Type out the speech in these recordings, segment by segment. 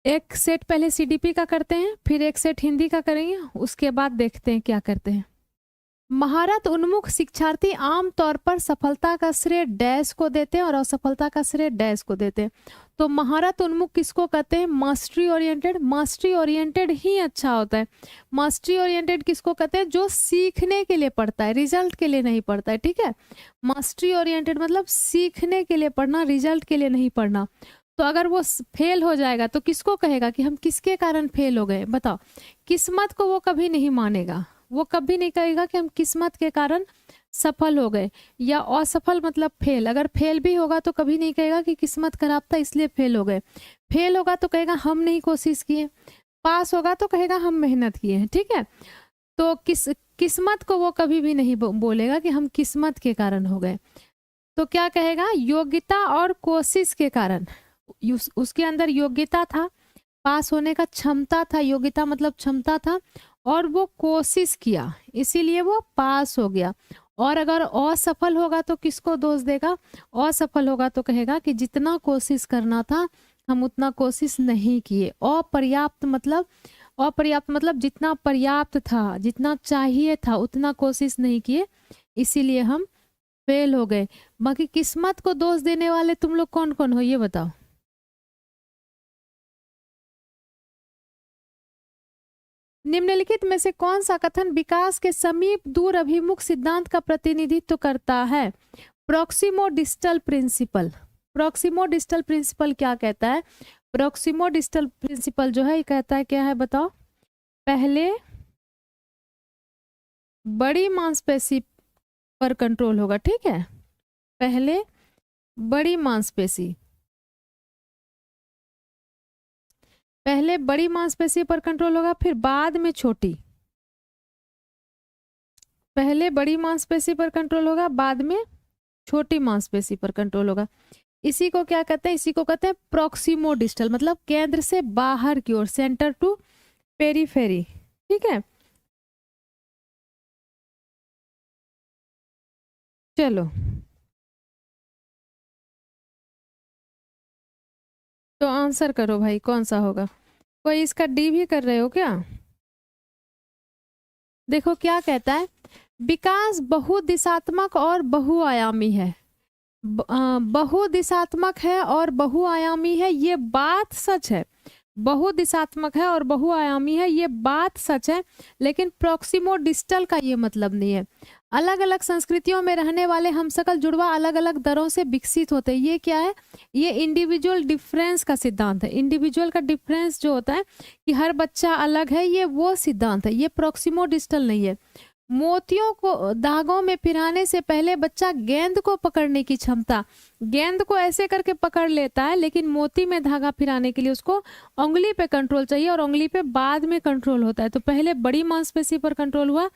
एक सेट पहले सीडीपी का करते हैं, फिर एक सेट हिंदी का करेंगे, उसके बाद देखते हैं क्या करते हैं। महारत उन्मुख शिक्षार्थी आमतौर पर सफलता का श्रेय डैश को देते हैं और असफलता का श्रेय डैश को देते हैं। तो महारत उन्मुख किसको कहते हैं? Mastery oriented. मास्टरी ओरिएंटेड ही अच्छा होता है। मास्टरी ओरिएंटेड किसको कहते हैं? जो सीखने के लिए पढ़ता है, रिजल्ट के लिए नहीं पढ़ता है। ठीक है, मास्टरी ओरिएंटेड मतलब सीखने के लिए पढ़ना, रिजल्ट के लिए नहीं पढ़ना। तो अगर वो फेल हो जाएगा तो किसको कहेगा कि हम किसके कारण फेल हो गए? बताओ। किस्मत को वो कभी नहीं मानेगा, वो कभी नहीं कहेगा कि हम किस्मत के कारण सफल हो गए, या असफल मतलब फेल। अगर फेल भी होगा तो कभी नहीं कहेगा कि किस्मत खराब था इसलिए फेल हो गए। फेल होगा तो कहेगा हम नहीं कोशिश किए। पास होगा तो कहेगा हम मेहनत किए हैं। ठीक है, तो किस्मत को वो कभी भी नहीं बोलेगा कि हम किस्मत के कारण हो गए। तो क्या कहेगा? योग्यता और कोशिश के कारण। उसके अंदर योग्यता था, पास होने का क्षमता था, योग्यता मतलब क्षमता था, और वो कोशिश किया इसीलिए वो पास हो गया। और अगर असफल होगा तो किसको दोष देगा? असफल होगा तो कहेगा कि जितना कोशिश करना था हम उतना कोशिश नहीं किए। अपर्याप्त मतलब जितना पर्याप्त था, जितना चाहिए था उतना कोशिश नहीं किए, इसीलिए हम फेल हो गए। बाकी किस्मत को दोष देने वाले तुम लोग कौन कौन हो ये बताओ। निम्नलिखित में से कौन सा कथन विकास के समीप दूर अभिमुख सिद्धांत का प्रतिनिधित्व करता है? प्रोक्सिमो डिस्टल प्रिंसिपल। प्रोक्सिमो डिस्टल प्रिंसिपल क्या कहता है? प्रोक्सिमो डिस्टल प्रिंसिपल जो है ये कहता है क्या है बताओ? पहले बड़ी मांसपेशी पर कंट्रोल होगा। ठीक है, पहले बड़ी मांसपेशी, पहले बड़ी मांसपेशी पर कंट्रोल होगा, फिर बाद में छोटी। पहले बड़ी मांसपेशी पर कंट्रोल होगा, बाद में छोटी मांसपेशी पर कंट्रोल होगा। इसी को क्या कहते हैं? इसी को कहते हैं प्रोक्सिमो डिस्टल, मतलब केंद्र से बाहर की ओर, सेंटर टू पेरीफेरी। ठीक है, चलो तो आंसर करो भाई, कौन सा होगा? कोई इसका डी भी कर रहे हो क्या? देखो क्या कहता है, विकास बहुदिशात्मक और बहुआयामी है। बहुदिशात्मक है और बहुआयामी है, ये बात सच है। बहुदिशात्मक है और बहुआयामी है, ये बात सच है, लेकिन प्रोक्सिमो डिस्टल का ये मतलब नहीं है। अलग अलग संस्कृतियों में रहने वाले हम सकल जुड़वा अलग अलग दरों से विकसित होते हैं। ये क्या है? ये इंडिविजुअल डिफरेंस का सिद्धांत है। इंडिविजुअल का डिफरेंस जो होता है कि हर बच्चा अलग है, ये वो सिद्धांत है, ये प्रोक्सिमो डिस्टल नहीं है। मोतियों को धागों में पिराने से पहले बच्चा गेंद को पकड़ने की क्षमता, गेंद को ऐसे करके पकड़ लेता है, लेकिन मोती में धागा पिराने के लिए उसको उंगली पे कंट्रोल चाहिए, और उंगली पे बाद में कंट्रोल होता है। तो पहले बड़ी मांसपेशी पर कंट्रोल हुआ,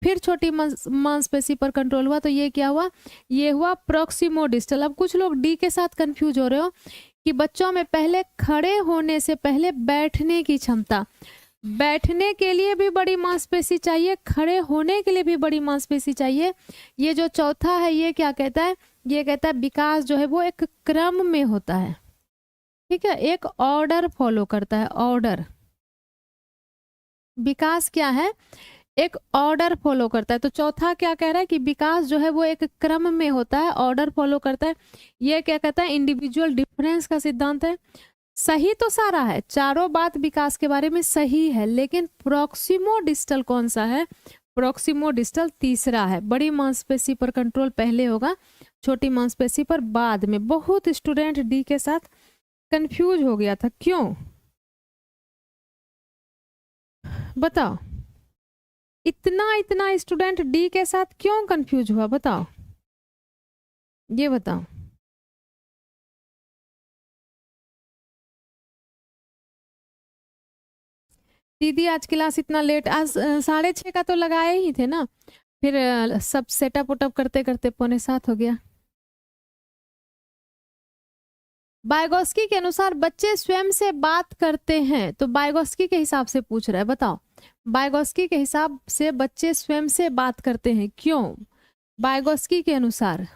फिर छोटी मांसपेशी पर कंट्रोल हुआ, तो ये क्या हुआ? ये हुआ प्रोक्सिमो डिस्टल। अब कुछ लोग डी के साथ कंफ्यूज हो रहे हो कि बच्चों में पहले खड़े होने से पहले बैठने की क्षमता, बैठने के लिए भी बड़ी मांसपेशी चाहिए, खड़े होने के लिए भी बड़ी मांसपेशी चाहिए। ये जो चौथा है ये क्या कहता है? ये कहता है विकास जो है वो एक क्रम में होता है। ठीक है, एक ऑर्डर फॉलो करता है, ऑर्डर। विकास क्या है? एक ऑर्डर फॉलो करता है। तो चौथा क्या कह रहा है कि विकास जो है वो एक क्रम में होता है, ऑर्डर फॉलो करता है। ये क्या कहता है? इंडिविजुअल डिफरेंस का सिद्धांत है। सही तो सारा है, चारों बात विकास के बारे में सही है, लेकिन प्रोक्सिमो डिस्टल कौन सा है? प्रोक्सिमो डिस्टल तीसरा है। बड़ी मांसपेशी पर कंट्रोल पहले होगा, छोटी मांसपेशी पर बाद में। बहुत स्टूडेंट डी के साथ कंफ्यूज हो गया था, क्यों बताओ? इतना इतना स्टूडेंट डी के साथ क्यों कंफ्यूज हुआ बताओ, ये बताओ। दीदी आज क्लास इतना लेट, आज 6:30 का तो लगाए ही थे ना, फिर सब सेटअप उटअप करते करते 6:45 हो गया। बायगोस्की के अनुसार बच्चे स्वयं से बात करते हैं, तो बायगोस्की के हिसाब से पूछ रहा है, बताओ। बायगोस्की के हिसाब से बच्चे स्वयं से बात करते हैं, क्यों? बायगोस्की के अनुसार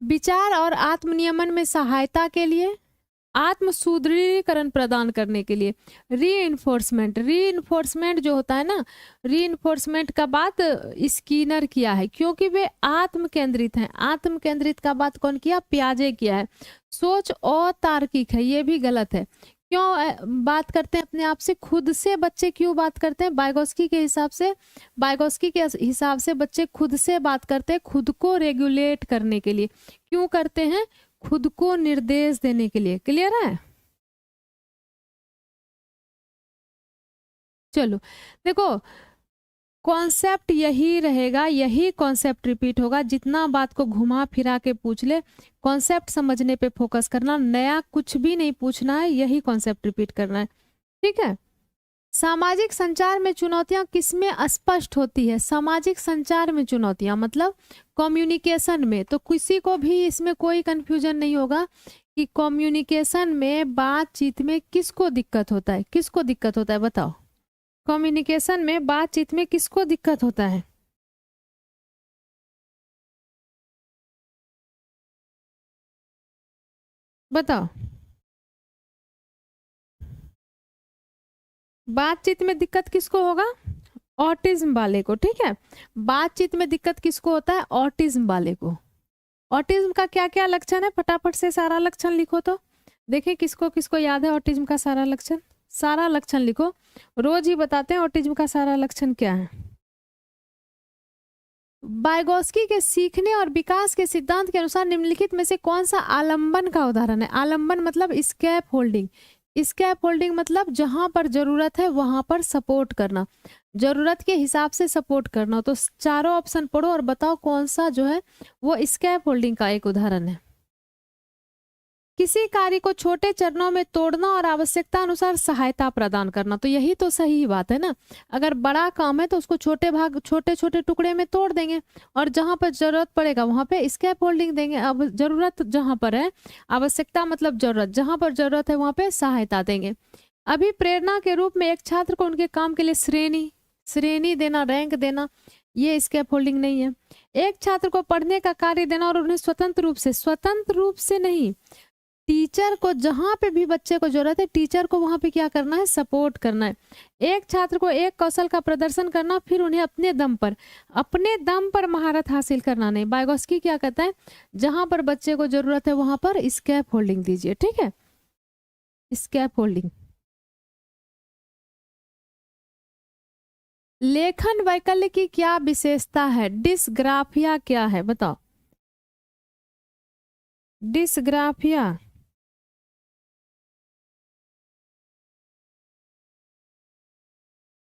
विचार और आत्मनियमन में सहायता के लिए, आत्म सुदृढ़ीकरण प्रदान करने के लिए। री जो होता है ना, री का बात स्किनर किया है, क्योंकि वे आत्म केंद्रित हैं। आत्म केंद्रित का बात कौन किया? पियाजे किया है। सोच अतार्किक है, ये भी गलत है। क्यों बात करते हैं अपने आप से? खुद से बच्चे क्यों बात करते हैं? बाइगोस्की के हिसाब से बच्चे खुद से बात करते हैं, खुद को रेगुलेट करने के लिए। क्यों करते हैं? खुद को निर्देश देने के लिए। क्लियर है? चलो देखो, कॉन्सेप्ट यही रहेगा, यही कॉन्सेप्ट रिपीट होगा। जितना बात को घुमा फिरा के पूछ ले, कॉन्सेप्ट समझने पे फोकस करना, नया कुछ भी नहीं पूछना है, यही कॉन्सेप्ट रिपीट करना है। ठीक है। सामाजिक संचार में चुनौतियां किसमें स्पष्ट होती है? सामाजिक संचार में चुनौतियां मतलब कम्युनिकेशन में। तो किसी को भी इसमें कोई कंफ्यूजन नहीं होगा कि कम्युनिकेशन में, बातचीत में किसको दिक्कत होता है? किसको दिक्कत होता है बताओ? कम्युनिकेशन में, बातचीत में किसको दिक्कत होता है? बताओ। बातचीत में दिक्कत किसको होगा? ऑटिज्म वाले को। ठीक है, बातचीत में दिक्कत किसको होता है? ऑटिज्म वाले को। ऑटिज्म का क्या क्या लक्षण है? फटाफट से सारा लक्षण लिखो तो देखें किसको किसको याद है ऑटिज्म का सारा लक्षण। सारा लक्षण लिखो, रोज ही बताते हैं ऑटिज्म का सारा लक्षण क्या है। बाइगोस्की के सीखने और विकास के सिद्धांत के अनुसार निम्नलिखित में से कौन सा आलंबन का उदाहरण है? आलंबन मतलब स्कैप होल्डिंग। स्कैप होल्डिंग मतलब जहां पर जरूरत है वहां पर सपोर्ट करना, जरूरत के हिसाब से सपोर्ट करना। तो चारों ऑप्शन पढ़ो और बताओ कौन सा जो है वो स्कैप होल्डिंग का एक उदाहरण है। किसी कार्य को छोटे चरणों में तोड़ना और आवश्यकता अनुसार सहायता प्रदान करना। तो यही तो सही बात है ना। अगर बड़ा काम है तो उसको छोटे छोटे टुकड़े में तोड़ देंगे, और जहां पर जरूरत पड़ेगा वहां पे स्कैप होल्डिंग देंगे। अब जरूरत जहां पर है, आवश्यकता मतलब जरूरत, जहां पर जरूरत है वहां पे सहायता देंगे। अभी प्रेरणा के रूप में एक छात्र को उनके काम के लिए श्रेणी देना, रैंक देना, ये स्कैप होल्डिंग नहीं है। एक छात्र को पढ़ने का कार्य देना और उन्हें स्वतंत्र रूप से नहीं, टीचर को जहां पे भी बच्चे को जरूरत है, टीचर को वहां पे क्या करना है? सपोर्ट करना है। एक छात्र को एक कौशल का प्रदर्शन करना, फिर उन्हें अपने दम पर महारत हासिल करना नहीं। बाइगोस्की क्या कहता है? जहां पर बच्चे को जरूरत है वहां पर स्कैप होल्डिंग दीजिए। ठीक है, स्कैप होल्डिंग। लेखन वैकल्य की क्या विशेषता है? डिस्ग्राफिया क्या है बताओ? डिस्ग्राफिया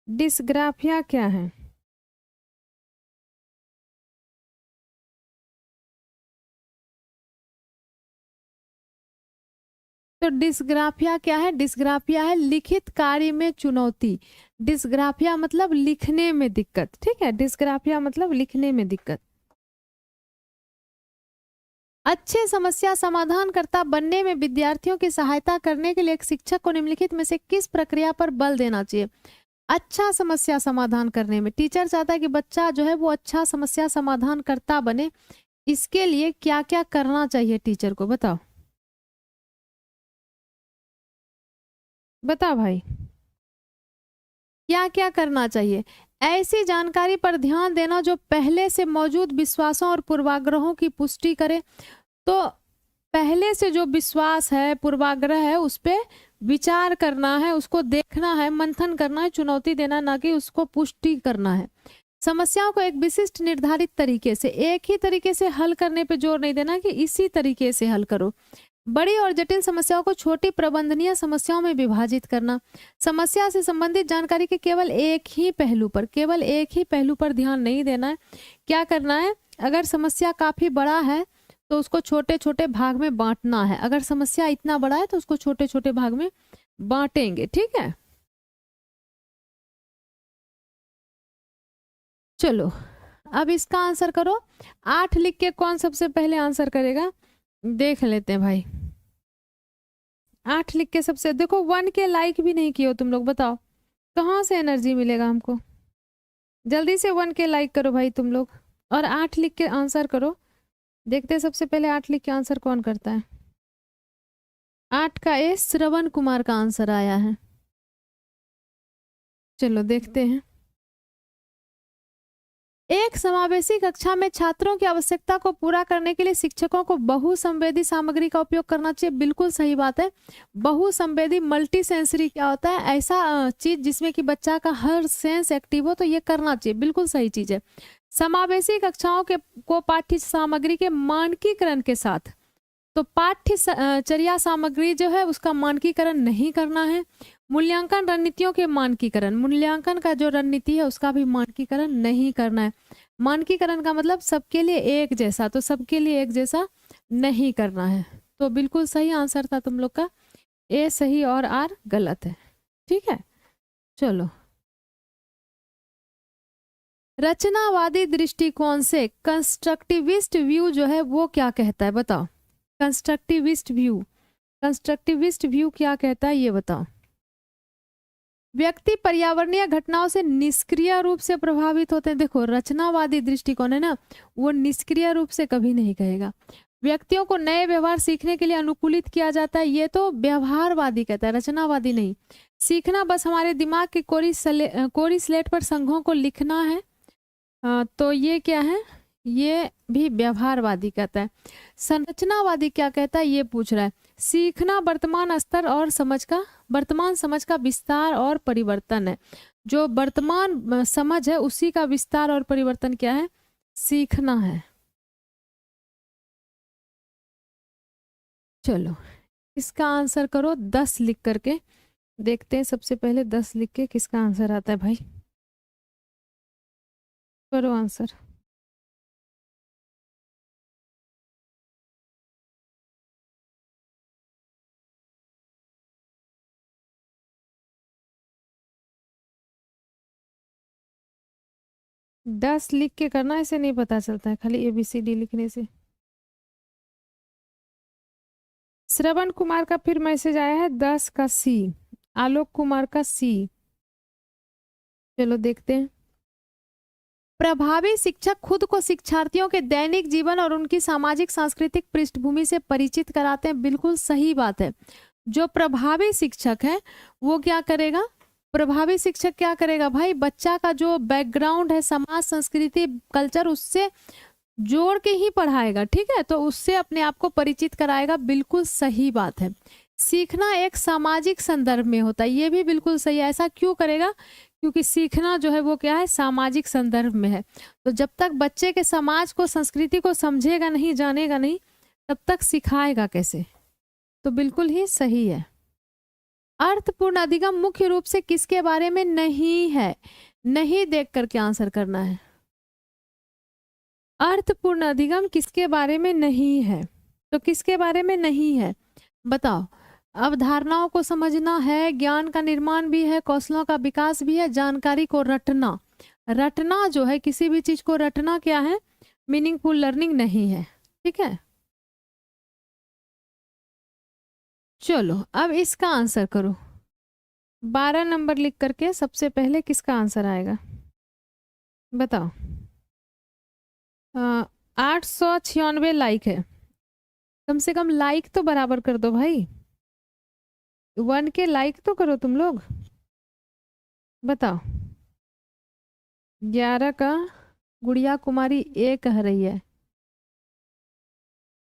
डिस्ग्राफिया क्या है? तो डिस्ग्राफिया क्या है? डिस्ग्राफिया है लिखित कार्य में चुनौती। डिस्ग्राफिया मतलब लिखने में दिक्कत। ठीक है, डिस्ग्राफिया मतलब लिखने में दिक्कत। अच्छे समस्या समाधानकर्ता बनने में विद्यार्थियों की सहायता करने के लिए एक शिक्षक को निम्नलिखित में से किस प्रक्रिया पर बल देना चाहिए? अच्छा समस्या समाधान करने में टीचर चाहता है कि बच्चा जो है वो अच्छा समस्या समाधानकर्ता बने, इसके लिए क्या क्या करना चाहिए टीचर को? बताओ बताओ भाई, क्या क्या करना चाहिए? ऐसी जानकारी पर ध्यान देना जो पहले से मौजूद विश्वासों और पूर्वाग्रहों की पुष्टि करे। तो पहले से जो विश्वास है, पूर्वाग्रह है, उस पे विचार करना है, उसको देखना है, मंथन करना है, चुनौती देना, ना कि उसको पुष्टि करना है। समस्याओं को एक विशिष्ट निर्धारित तरीके से, एक ही तरीके से हल करने पे जोर नहीं देना कि इसी तरीके से हल करो। बड़ी और जटिल समस्याओं को छोटी प्रबंधनीय समस्याओं में विभाजित करना। समस्या से संबंधित जानकारी के केवल एक ही पहलू पर ध्यान नहीं देना है। क्या करना है? अगर समस्या काफी बड़ा है तो उसको छोटे छोटे भाग में बांटना है। अगर समस्या इतना बड़ा है तो उसको छोटे छोटे भाग में बांटेंगे। ठीक है, चलो अब इसका आंसर करो। 8 लिख के कौन सबसे पहले आंसर करेगा देख लेते हैं भाई। 8 लिख के सबसे, देखो 1 के लाइक भी नहीं किए हो तुम लोग, बताओ कहाँ से एनर्जी मिलेगा हमको? जल्दी से 1 के लाइक करो भाई तुम लोग, और 8 लिख के आंसर करो। देखते हैं सबसे पहले 8 लिख के आंसर कौन करता है। 8 का ए श्रवण कुमार का आंसर आया है। चलो देखते हैं। एक समावेशी कक्षा में छात्रों की आवश्यकता को पूरा करने के लिए शिक्षकों को बहुसंवेदी सामग्री का उपयोग करना चाहिए। बिल्कुल सही बात है। बहुसंवेदी मल्टी सेंसरी क्या होता है? ऐसा चीज जिसमें कि बच्चा का हर सेंस एक्टिव हो, तो ये करना चाहिए। बिल्कुल सही चीज है। समावेशी कक्षाओं के को पाठ्य सामग्री के मानकीकरण के साथ, तो पाठ्यचर्या सामग्री जो है उसका मानकीकरण नहीं करना है। मूल्यांकन रणनीतियों के मानकीकरण, मूल्यांकन का जो रणनीति है उसका भी मानकीकरण नहीं करना है। मानकीकरण का मतलब सबके लिए एक जैसा, तो सबके लिए एक जैसा नहीं करना है। तो बिल्कुल सही आंसर था तुम लोग का। ए सही और आर गलत है। ठीक है, चलो। रचनावादी दृष्टिकोण से कंस्ट्रक्टिविस्ट व्यू जो है वो क्या कहता है? बताओ। कंस्ट्रक्टिविस्ट व्यू, कंस्ट्रक्टिविस्ट व्यू क्या कहता है ये बताओ। व्यक्ति पर्यावरणीय घटनाओं से निष्क्रिय रूप से प्रभावित होते हैं। देखो, रचनावादी दृष्टिकोण है ना, वो निष्क्रिय रूप से कभी नहीं कहेगा। व्यक्तियों को नए व्यवहार सीखने के लिए अनुकूलित किया जाता है, ये तो व्यवहारवादी कहता है, रचनावादी नहीं। सीखना बस हमारे दिमाग की कोरी स्लेट पर संघों को लिखना है, तो ये क्या है? ये भी व्यवहारवादी कहता है। संरचनावादी क्या कहता है ये पूछ रहा है। सीखना वर्तमान स्तर और वर्तमान समझ का विस्तार और परिवर्तन है। जो वर्तमान समझ है उसी का विस्तार और परिवर्तन क्या है? सीखना है। चलो इसका आंसर करो 10 लिख करके। देखते हैं सबसे पहले 10 लिख के किसका आंसर आता है भाई। करो आंसर। दस लिख के करना, ऐसे नहीं पता चलता है खाली ABCD लिखने से। श्रवण कुमार का फिर मैसेज आया है 10 का सी, आलोक कुमार का सी। चलो देखते हैं। प्रभावी शिक्षक खुद को शिक्षार्थियों के दैनिक जीवन और उनकी सामाजिक सांस्कृतिक पृष्ठभूमि से परिचित कराते हैं। बिल्कुल सही बात है। जो प्रभावी शिक्षक है वो क्या करेगा? प्रभावी शिक्षक क्या करेगा भाई? बच्चा का जो बैकग्राउंड है, समाज, संस्कृति, कल्चर, उससे जोड़ के ही पढ़ाएगा। ठीक है, तो उससे अपने आप को परिचित कराएगा। बिल्कुल सही बात है। सीखना एक सामाजिक संदर्भ में होता है, ये भी बिल्कुल सही है। ऐसा क्यों करेगा? क्योंकि सीखना जो है वो क्या है? सामाजिक संदर्भ में है। तो जब तक बच्चे के समाज को, संस्कृति को समझेगा नहीं, जानेगा नहीं, तब तक सिखाएगा कैसे? तो बिल्कुल ही सही है। अर्थपूर्ण अधिगम मुख्य रूप से किसके बारे में नहीं है? नहीं देख करके आंसर करना है। अर्थपूर्ण अधिगम किसके बारे में नहीं है? तो किसके बारे में नहीं है बताओ। अवधारणाओं को समझना है, ज्ञान का निर्माण भी है, कौशलों का विकास भी है, जानकारी को रटना। रटना जो है, किसी भी चीज को रटना क्या है? मीनिंगफुल लर्निंग नहीं है। ठीक है, चलो अब इसका आंसर करो। 12 नंबर लिख करके सबसे पहले किसका आंसर आएगा बताओ। 896 लाइक है। कम से कम लाइक तो बराबर कर दो भाई। 1 के लाइक तो करो तुम लोग। बताओ। 11 का गुड़िया कुमारी ए कह रही है।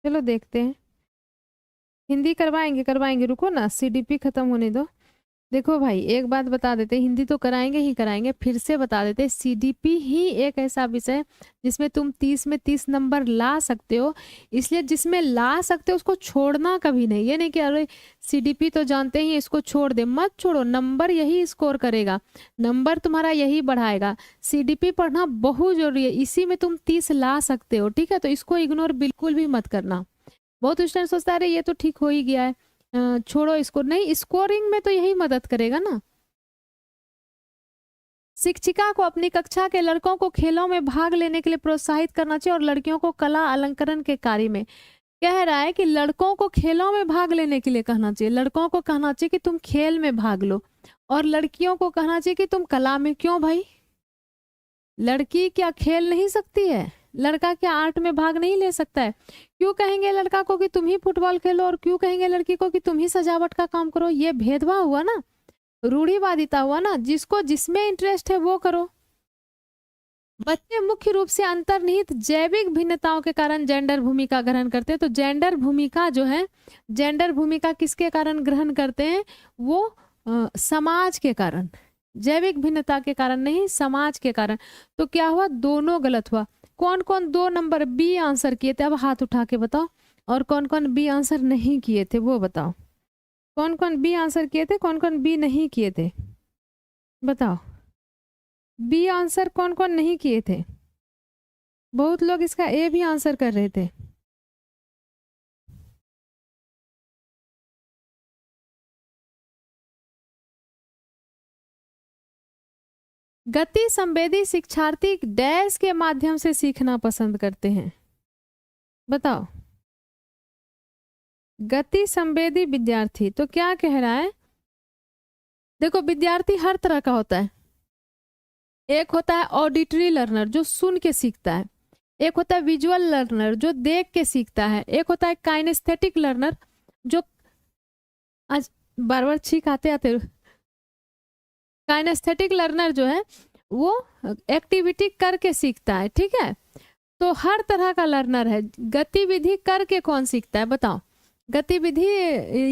चलो देखते हैं। हिंदी करवाएंगे, रुको ना, CDP खत्म होने दो। देखो भाई एक बात बता देते, हिंदी तो कराएंगे ही कराएंगे, फिर से बता देते, CDP ही एक ऐसा विषय है जिसमें तुम 30 में 30 नंबर ला सकते हो। इसलिए जिसमें ला सकते हो उसको छोड़ना कभी नहीं। ये नहीं कि अरे CDP तो जानते ही इसको छोड़ दे, मत छोड़ो। नंबर यही स्कोर करेगा, नंबर तुम्हारा यही बढ़ाएगा। CDP पढ़ना बहुत जरूरी है, इसी में तुम 30 ला सकते हो। ठीक है, तो इसको इग्नोर बिल्कुल भी मत करना। बहुत स्टूडेंट सोचता है अरे ये तो ठीक हो ही गया है, छोड़ो इसको। नहीं, स्कोरिंग में तो यही मदद करेगा ना। शिक्षिका को अपनी कक्षा के लड़कों को खेलों में भाग लेने के लिए प्रोत्साहित करना चाहिए और लड़कियों को कला अलंकरण के कार्य में। कह रहा है कि लड़कों को खेलों में भाग लेने के लिए कहना चाहिए, लड़कों को कहना चाहिए कि तुम खेल में भाग लो, और लड़कियों को कहना चाहिए कि तुम कला में। क्यों भाई? लड़की क्या खेल नहीं सकती है? लड़का क्या आर्ट में भाग नहीं ले सकता है? क्यों कहेंगे लड़का को कि तुम ही फुटबॉल खेलो और क्यों कहेंगे लड़की को कि तुम ही सजावट का काम करो? ये भेदभाव हुआ ना, रूढ़िवादिता हुआ ना। जिसको जिसमें इंटरेस्ट है वो करो। बच्चे मुख्य रूप से अंतर्निहित जैविक भिन्नताओं के कारण जेंडर भूमिका ग्रहण करते हैं। तो जेंडर भूमिका जो है, जेंडर भूमिका किसके कारण ग्रहण करते हैं? वो समाज के कारण, जैविक भिन्नता के कारण नहीं, समाज के कारण। तो क्या हुआ? दोनों गलत हुआ। कौन कौन 2 नंबर बी आंसर किए थे? अब हाथ उठा के बताओ। और कौन कौन बी आंसर नहीं किए थे वो बताओ। कौन कौन बी आंसर किए थे, कौन कौन बी नहीं किए थे? बताओ, बी आंसर कौन कौन नहीं किए थे? बहुत लोग इसका ए भी आंसर कर रहे थे। गति संवेदी शिक्षार्थी डैश के माध्यम से सीखना पसंद करते हैं। बताओ, गति संवेदी विद्यार्थी तो क्या कह रहा है? देखो, विद्यार्थी हर तरह का होता है। एक होता है ऑडिटरी लर्नर जो सुन के सीखता है, एक होता है विजुअल लर्नर जो देख के सीखता है, एक होता है काइनेस्थेटिक लर्नर जो, आज बार बार छींक आते आते, काइनेस्थेटिक लर्नर जो है वो एक्टिविटी करके सीखता है। ठीक है, तो हर तरह का लर्नर है। गतिविधि करके कौन सीखता है? बताओ, गतिविधि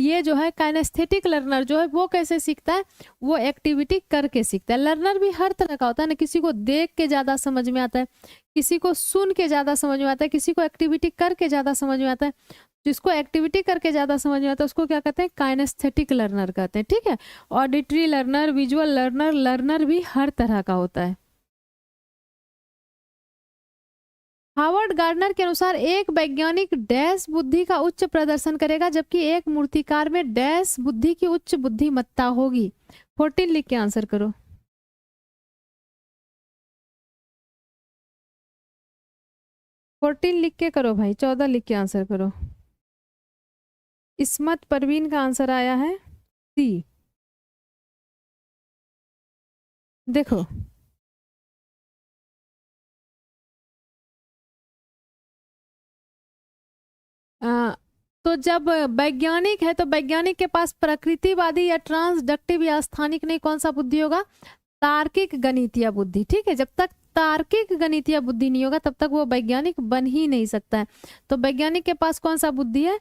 ये जो है काइनेस्थेटिक लर्नर जो है वो कैसे सीखता है? वो एक्टिविटी करके सीखता है। लर्नर भी हर तरह का होता है ना, किसी को देख के ज्यादा समझ में आता है, किसी को सुन के ज्यादा समझ में आता है, किसी को एक्टिविटी करके ज्यादा समझ में आता है। जिसको एक्टिविटी करके ज्यादा समझ में आता है उसको क्या कहते हैं? काइनेस्थेटिक लर्नर कहते हैं। ठीक है, auditory learner, visual learner, learner भी हर तरह का होता है। हावर्ड गार्डनर के अनुसार एक वैज्ञानिक डैश बुद्धि का उच्च प्रदर्शन करेगा जबकि एक मूर्तिकार में डैश बुद्धि की उच्च बुद्धिमत्ता होगी। 14 लिख के आंसर करो। लिख के करो भाई, 14 लिख के आंसर करो। इस्मत परवीन का आंसर आया है सी। देखो, तो जब वैज्ञानिक है तो वैज्ञानिक के पास प्रकृतिवादी या ट्रांसडक्टिव या स्थानिक नहीं, कौन सा बुद्धि होगा? तार्किक गणितीय बुद्धि। ठीक है, जब तक तार्किक गणितीय बुद्धि नहीं होगा तब तक वो वैज्ञानिक बन ही नहीं सकता है। तो वैज्ञानिक के पास कौन सा बुद्धि है?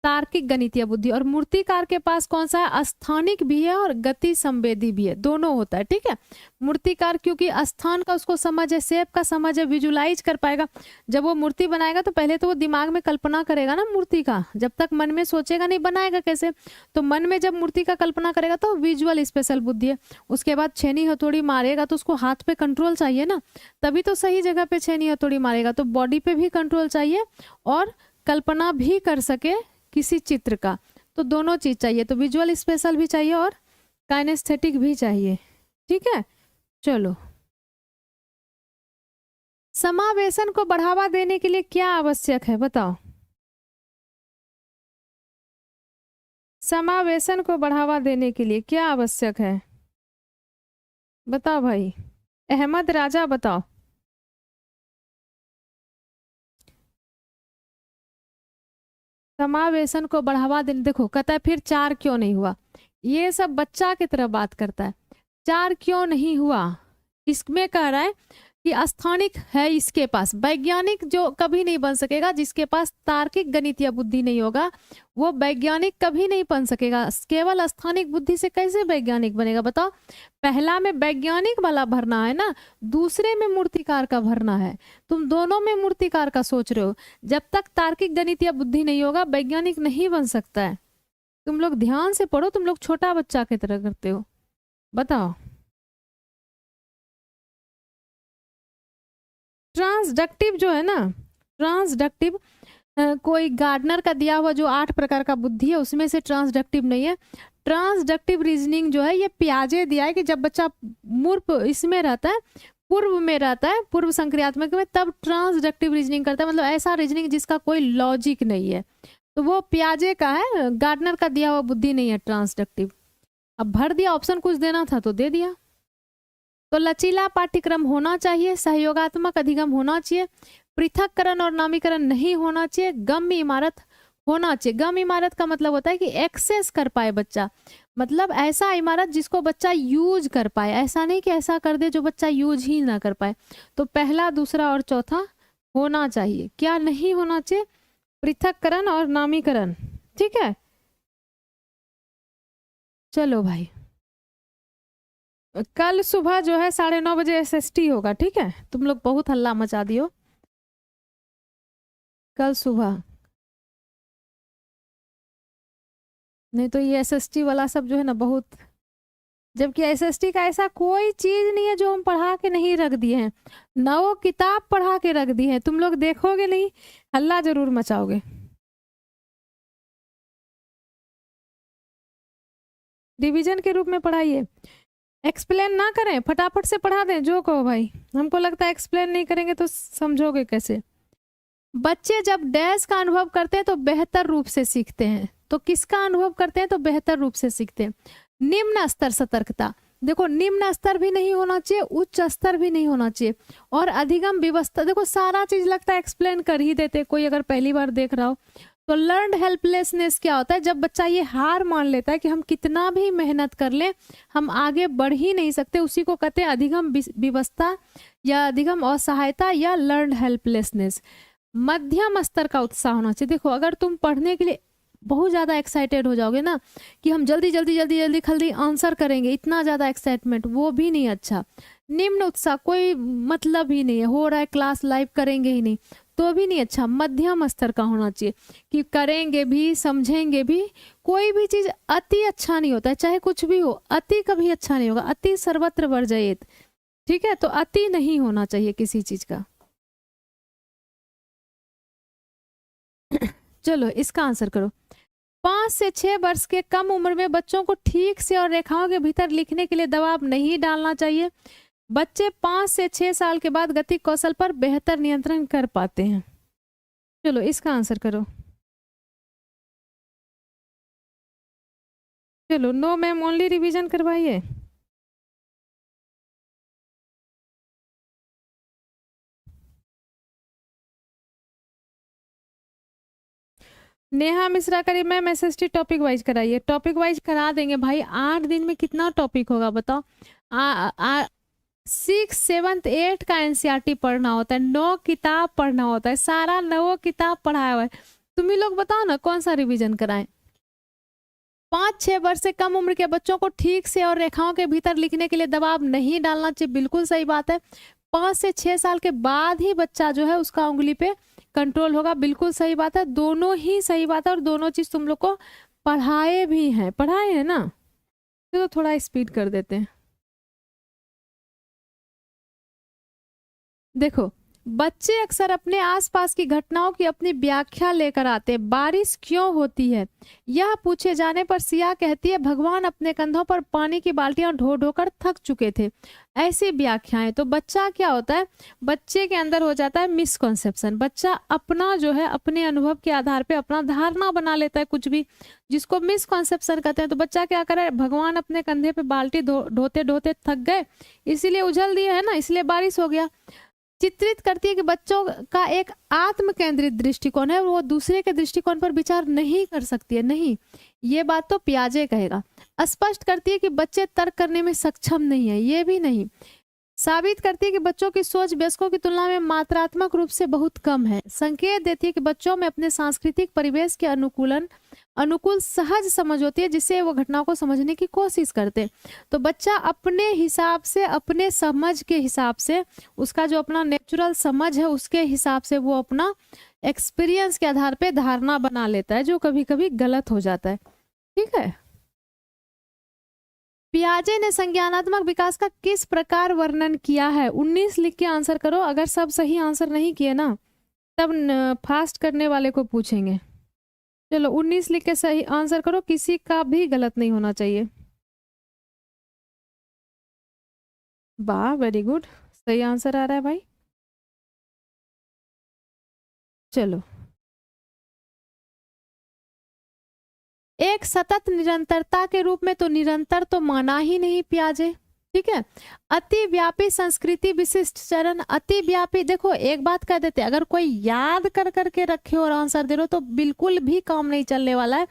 तार्किक गणितीय बुद्धि। और मूर्तिकार के पास कौन सा है? स्थानिक भी है और गति संवेदी भी है, दोनों होता है। ठीक है, मूर्तिकार क्योंकि स्थान का उसको समझ है, शेप का समझ है, विजुलाइज कर पाएगा। जब वो मूर्ति बनाएगा तो पहले तो वो दिमाग में कल्पना करेगा ना मूर्ति का, जब तक मन में सोचेगा नहीं बनाएगा कैसे? तो मन में जब मूर्ति का कल्पना करेगा तो विजुअल स्पेशल बुद्धि है। उसके बाद छेनी हथौड़ी मारेगा तो उसको हाथ पे कंट्रोल चाहिए ना, तभी तो सही जगह पे छेनी हथौड़ी मारेगा। तो बॉडी पे भी कंट्रोल चाहिए और कल्पना भी कर सके किसी चित्र का, तो दोनों चीज चाहिए। तो विजुअल स्पेशल भी चाहिए और काइनेस्थेटिक भी चाहिए। ठीक है, चलो, समावेशन को बढ़ावा देने के लिए क्या आवश्यक है? बताओ, समावेशन को बढ़ावा देने के लिए क्या आवश्यक है? बताओ भाई, अहमद राजा बताओ। समावेशन को बढ़ावा देने, देखो कहता है फिर 4 क्यों नहीं हुआ? ये सब बच्चा की तरह बात करता है। 4 क्यों नहीं हुआ? इसमें कह रहा है कि स्थानिक है इसके पास, वैज्ञानिक जो कभी नहीं बन सकेगा जिसके पास तार्किक गणितीय बुद्धि नहीं होगा वो वैज्ञानिक कभी नहीं बन सकेगा। केवल स्थानिक बुद्धि से कैसे वैज्ञानिक बनेगा? बताओ, पहला में वैज्ञानिक वाला भरना है ना, दूसरे में मूर्तिकार का भरना है। तुम दोनों में मूर्तिकार का सोच रहे हो। जब तक तार्किक गणितीय बुद्धि नहीं होगा वैज्ञानिक नहीं बन सकता है। तुम लोग ध्यान से पढ़ो, तुम लोग छोटा बच्चा की तरह करते हो। बताओ, ट्रांसडक्टिव जो है ना, ट्रांसडक्टिव कोई गार्डनर का दिया हुआ जो 8 प्रकार का बुद्धि है उसमें से ट्रांसडक्टिव नहीं है। ट्रांसडक्टिव रीजनिंग जो है ये पियाजे दिया है कि जब बच्चा मूर्ख इसमें रहता है, पूर्व में रहता है, पूर्व संक्रियात्मक में, तब ट्रांसडक्टिव रीजनिंग करता है। मतलब ऐसा रीजनिंग जिसका कोई लॉजिक नहीं है, तो वो पियाजे का है, गार्डनर का दिया हुआ बुद्धि नहीं है ट्रांसडक्टिव। अब भर दिया, ऑप्शन कुछ देना था तो दे दिया। तो लचीला पाठ्यक्रम होना चाहिए, सहयोगात्मक अधिगम होना चाहिए, पृथक्करण और नामीकरण नहीं होना चाहिए, गम्य इमारत होना चाहिए। गम्य इमारत का मतलब होता है कि एक्सेस कर पाए बच्चा, मतलब ऐसा इमारत जिसको बच्चा यूज कर पाए, ऐसा नहीं कि ऐसा कर दे जो बच्चा यूज ही ना कर पाए। तो पहला, दूसरा और चौथा होना चाहिए। क्या नहीं होना चाहिए? पृथक्करण और नामीकरण। ठीक है, चलो भाई, कल सुबह जो है 9:30 बजे SST होगा। ठीक है, तुम लोग बहुत हल्ला मचा दियो कल सुबह, नहीं तो ये SST वाला सब जो है ना बहुत, जबकि SST का ऐसा कोई चीज नहीं है जो हम पढ़ा के नहीं रख दिए हैं, ना वो किताब पढ़ा के रख दी है। तुम लोग देखोगे नहीं, हल्ला जरूर मचाओगे। रिवीजन के रूप में पढ़ाइए, एक्सप्लेन ना करें, फटाफट से पढ़ा दें जो कहो भाई। हमको लगता है एक्सप्लेन नहीं करेंगे तो समझोगे कैसे। बच्चे जब डैश का अनुभव करते हैं तो बेहतर रूप से सीखते हैं। तो किसका अनुभव करते हैं तो बेहतर रूप से सीखते हैं। निम्न स्तर सतर्कता, देखो निम्न स्तर भी नहीं होना चाहिए, उच्च स्तर भी नहीं होना चाहिए, और अधिगम व्यवस्था, देखो सारा चीज लगता है एक्सप्लेन कर ही देते कोई अगर पहली बार देख रहा हो। तो लर्नड हेल्पलेसनेस क्या होता है? जब बच्चा ये हार मान लेता है कि हम कितना भी मेहनत कर लें हम आगे बढ़ ही नहीं सकते, उसी को कहते हैं अधिगम विवशता या अधिगम असहायता या लर्नड हेल्पलेसनेस। मध्यम स्तर का उत्साह होना चाहिए। देखो अगर तुम पढ़ने के लिए बहुत ज्यादा एक्साइटेड हो जाओगे ना कि हम जल्दी जल्दी जल्दी जल्दी जल्दी आंसर करेंगे, इतना ज्यादा एक्साइटमेंट, वो भी नहीं अच्छा। निम्न उत्साह, कोई मतलब ही नहीं है, हो रहा है क्लास लाइव करेंगे ही नहीं, तो भी नहीं अच्छा। मध्यम स्तर का होना चाहिए कि करेंगे भी समझेंगे भी। कोई भी चीज अति अच्छा नहीं होता है, चाहे कुछ भी हो, अति कभी अच्छा नहीं होगा। अति सर्वत्र वर्जयेत। ठीक है, तो अति नहीं होना चाहिए किसी चीज का। चलो इसका आंसर करो। 5 से 6 वर्ष के कम उम्र में बच्चों को ठीक से और रेखाओं के भीतर लिखने के लिए दबाव नहीं डालना चाहिए। बच्चे 5 से 6 साल के बाद गति कौशल पर बेहतर नियंत्रण कर पाते हैं। चलो इसका आंसर करो। चलो नो मैम, ओनली रिवीजन करवाइए। नेहा मिश्रा करिए मैम, SST टॉपिक वाइज कराइए। टॉपिक वाइज करा देंगे भाई, 8 दिन में कितना टॉपिक होगा बताओ। 6, 7, 8 का NCERT पढ़ना होता है, 9 किताब पढ़ना होता है, सारा 9 किताब पढ़ाया हुआ है। तुम ही लोग बताओ ना कौन सा रिवीजन कराएं। 5-6 वर्ष से कम उम्र के बच्चों को ठीक से और रेखाओं के भीतर लिखने के लिए दबाव नहीं डालना चाहिए, बिल्कुल सही बात है। 5 से 6 साल के बाद ही बच्चा जो है उसका उंगली पे कंट्रोल होगा, बिल्कुल सही बात है। दोनों ही सही बात है और दोनों चीज तुम लोग को पढ़ाए भी हैं, पढ़ाए हैं ना। चलो थोड़ा स्पीड कर देते हैं। देखो बच्चे अक्सर अपने आसपास की घटनाओं की अपनी व्याख्या लेकर आते हैं। बारिश क्यों होती है, यह पूछे जाने पर सिया कहती है भगवान अपने कंधों पर पानी की बाल्टियां ढो ढो कर थक चुके थे। ऐसी व्याख्याएं। तो बच्चा क्या होता है, बच्चे के अंदर हो जाता है मिसकॉन्सेप्शन। बच्चा अपना जो है अपने अनुभव के आधार पे अपना धारणा बना लेता है कुछ भी, जिसको मिसकॉन्सेप्शन कहते हैं। तो बच्चा क्या करे, भगवान अपने कंधे पे बाल्टी ढोते ढोते थक गए, इसीलिए उछल दिया है ना, इसलिए बारिश हो गया। चित्रित करती है कि बच्चों का एक आत्म केंद्रित दृष्टिकोण है, वो दूसरे के दृष्टिकोण पर विचार नहीं कर सकती है। नहीं, ये बात तो पियाजे कहेगा। स्पष्ट करती है कि बच्चे तर्क करने में सक्षम नहीं है, ये भी नहीं। साबित करती है कि बच्चों की सोच वयस्कों की तुलना में मात्रात्मक रूप से बहुत कम है। संकेत देती है कि बच्चों में अपने सांस्कृतिक परिवेश के अनुकूल सहज समझ होती है, जिससे वो घटनाओं को समझने की कोशिश करते हैं। तो बच्चा अपने हिसाब से, अपने समझ के हिसाब से, उसका जो अपना नेचुरल समझ है उसके हिसाब से वो अपना एक्सपीरियंस के आधार पे धारणा बना लेता है, जो कभी कभी गलत हो जाता है। ठीक है, पियाजे ने संज्ञानात्मक विकास का किस प्रकार वर्णन किया है? 19 लिख के आंसर करो। अगर सब सही आंसर नहीं किए ना तब फास्ट करने वाले को पूछेंगे। चलो 19 लिख के सही आंसर करो, किसी का भी गलत नहीं होना चाहिए। वाह, वेरी गुड, सही आंसर आ रहा है भाई। चलो, एक सतत निरंतरता के रूप में तो निरंतर तो माना ही नहीं पियाजे। ठीक है। अति व्यापी संस्कृति विशिष्ट चरण, अति व्यापी, देखो एक बात कह देते हैं, अगर कोई याद कर करके रखे और आंसर दे रहे हो तो बिल्कुल भी काम नहीं चलने वाला है।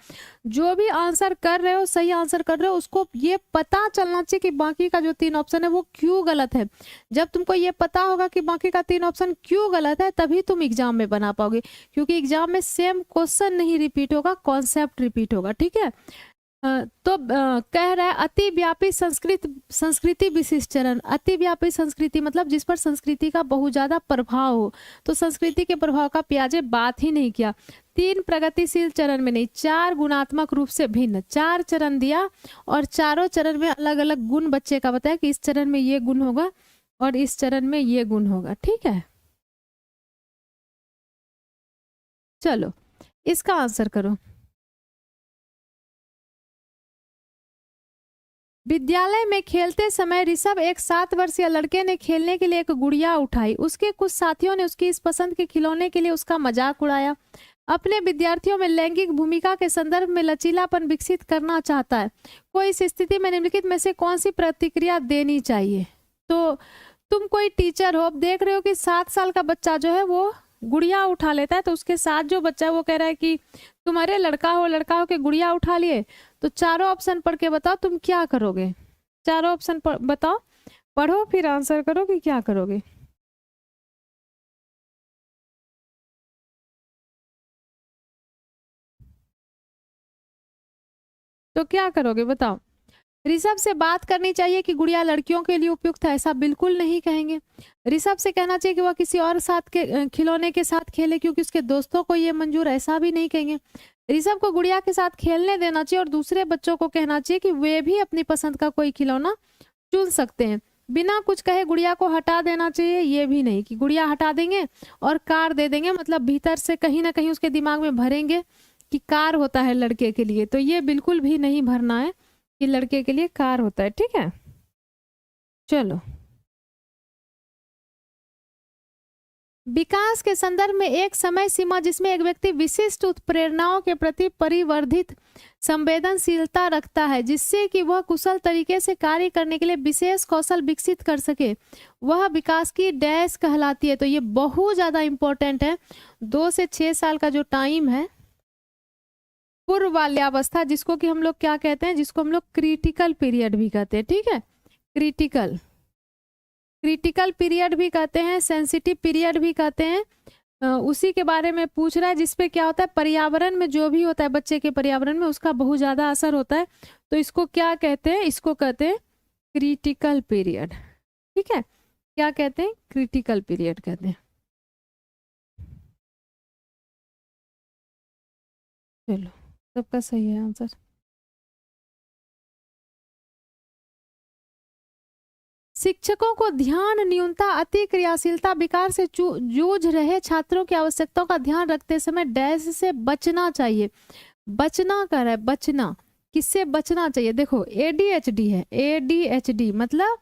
जो भी आंसर कर रहे हो, सही आंसर कर रहे हो, उसको ये पता चलना चाहिए कि बाकी का जो 3 ऑप्शन है वो क्यों गलत है। जब तुमको ये पता होगा कि बाकी का 3 ऑप्शन क्यों गलत है, तभी तुम एग्जाम में बना पाओगे, क्योंकि एग्जाम में सेम क्वेश्चन नहीं रिपीट होगा, कॉन्सेप्ट रिपीट होगा। ठीक है। तो कह रहा है अति व्यापी संस्कृति विशिष्ट चरण। अति व्यापी संस्कृति मतलब जिस पर संस्कृति का बहुत ज्यादा प्रभाव हो, तो संस्कृति के प्रभाव का पियाजे बात ही नहीं किया। 3 प्रगतिशील चरण में नहीं, 4 गुणात्मक रूप से भिन्न, 4 चरण दिया और चारों चरण में अलग अलग गुण बच्चे का बताया कि इस चरण में ये गुण होगा और इस चरण में ये गुण होगा। ठीक है, चलो इसका आंसर करो। विद्यालय में खेलते समय ऋषभ, एक 7 वर्षीय लड़के ने खेलने के लिए एक गुड़िया उठाई। उसके कुछ साथियों ने उसकी इस पसंद के खिलौने के लिए उसका मजाक उड़ाया। अपने विद्यार्थियों में लैंगिक भूमिका के संदर्भ में लचीलापन विकसित करना चाहता है। कोई इस स्थिति में निम्नलिखित में से कौन सी प्रतिक्रिया देनी चाहिए? तो तुम कोई टीचर हो, अब देख रहे हो कि 7 साल का बच्चा जो है वो गुड़िया उठा लेता है, तो उसके साथ जो बच्चा है वो कह रहा है कि तुम्हारे लड़का हो के गुड़िया उठा लिए। तो चारों ऑप्शन पढ़ के बताओ तुम क्या करोगे। चारों ऑप्शन बताओ, पढ़ो फिर आंसर करो कि क्या करोगे। तो क्या करोगे बताओ। ऋषभ से बात करनी चाहिए कि गुड़िया लड़कियों के लिए उपयुक्त है, ऐसा बिल्कुल नहीं कहेंगे। ऋषभ से कहना चाहिए कि वह किसी और साथ के खिलौने के साथ खेले क्योंकि उसके दोस्तों को ये मंजूर, ऐसा भी नहीं कहेंगे। ऋषभ को गुड़िया के साथ खेलने देना चाहिए और दूसरे बच्चों को कहना चाहिए कि वे भी अपनी पसंद का कोई खिलौना चुन सकते हैं। बिना कुछ कहे गुड़िया को हटा देना चाहिए, ये भी नहीं कि गुड़िया हटा देंगे और कार दे देंगे, मतलब भीतर से कहीं ना कहीं उसके दिमाग में भरेंगे कि कार होता है लड़के के लिए, तो ये बिल्कुल भी नहीं भरना है कि लड़के के लिए कार होता है। ठीक है, चलो। विकास के संदर्भ में एक समय सीमा जिसमें एक व्यक्ति विशिष्ट उत्प्रेरणाओं के प्रति परिवर्धित संवेदनशीलता रखता है, जिससे कि वह कुशल तरीके से कार्य करने के लिए विशेष कौशल विकसित कर सके, वह विकास की डैश कहलाती है। तो ये बहुत ज्यादा इंपॉर्टेंट है। 2 से 6 साल का जो टाइम है, पूर्व बाल्यावस्था, जिसको कि हम लोग क्या कहते हैं, जिसको हम लोग क्रिटिकल पीरियड भी कहते हैं। ठीक है, क्रिटिकल पीरियड भी कहते हैं, सेंसिटिव पीरियड भी कहते हैं। उसी के बारे में पूछ रहा है, जिसपे क्या होता है, पर्यावरण में जो भी होता है बच्चे के पर्यावरण में उसका बहुत ज्यादा असर होता है। तो इसको क्या कहते हैं, इसको कहते हैं क्रिटिकल पीरियड। ठीक है, क्या कहते हैं, क्रिटिकल पीरियड कहते हैं। चलो सबका सही है आंसर। शिक्षकों को ध्यान न्यूनता, अति क्रियाशीलता, विकार से जूझ रहे छात्रों की आवश्यकताओं का ध्यान रखते समय डैश से बचना चाहिए। बचना कर है, बचना किससे बचना चाहिए? देखो ADHD है, ADHD मतलब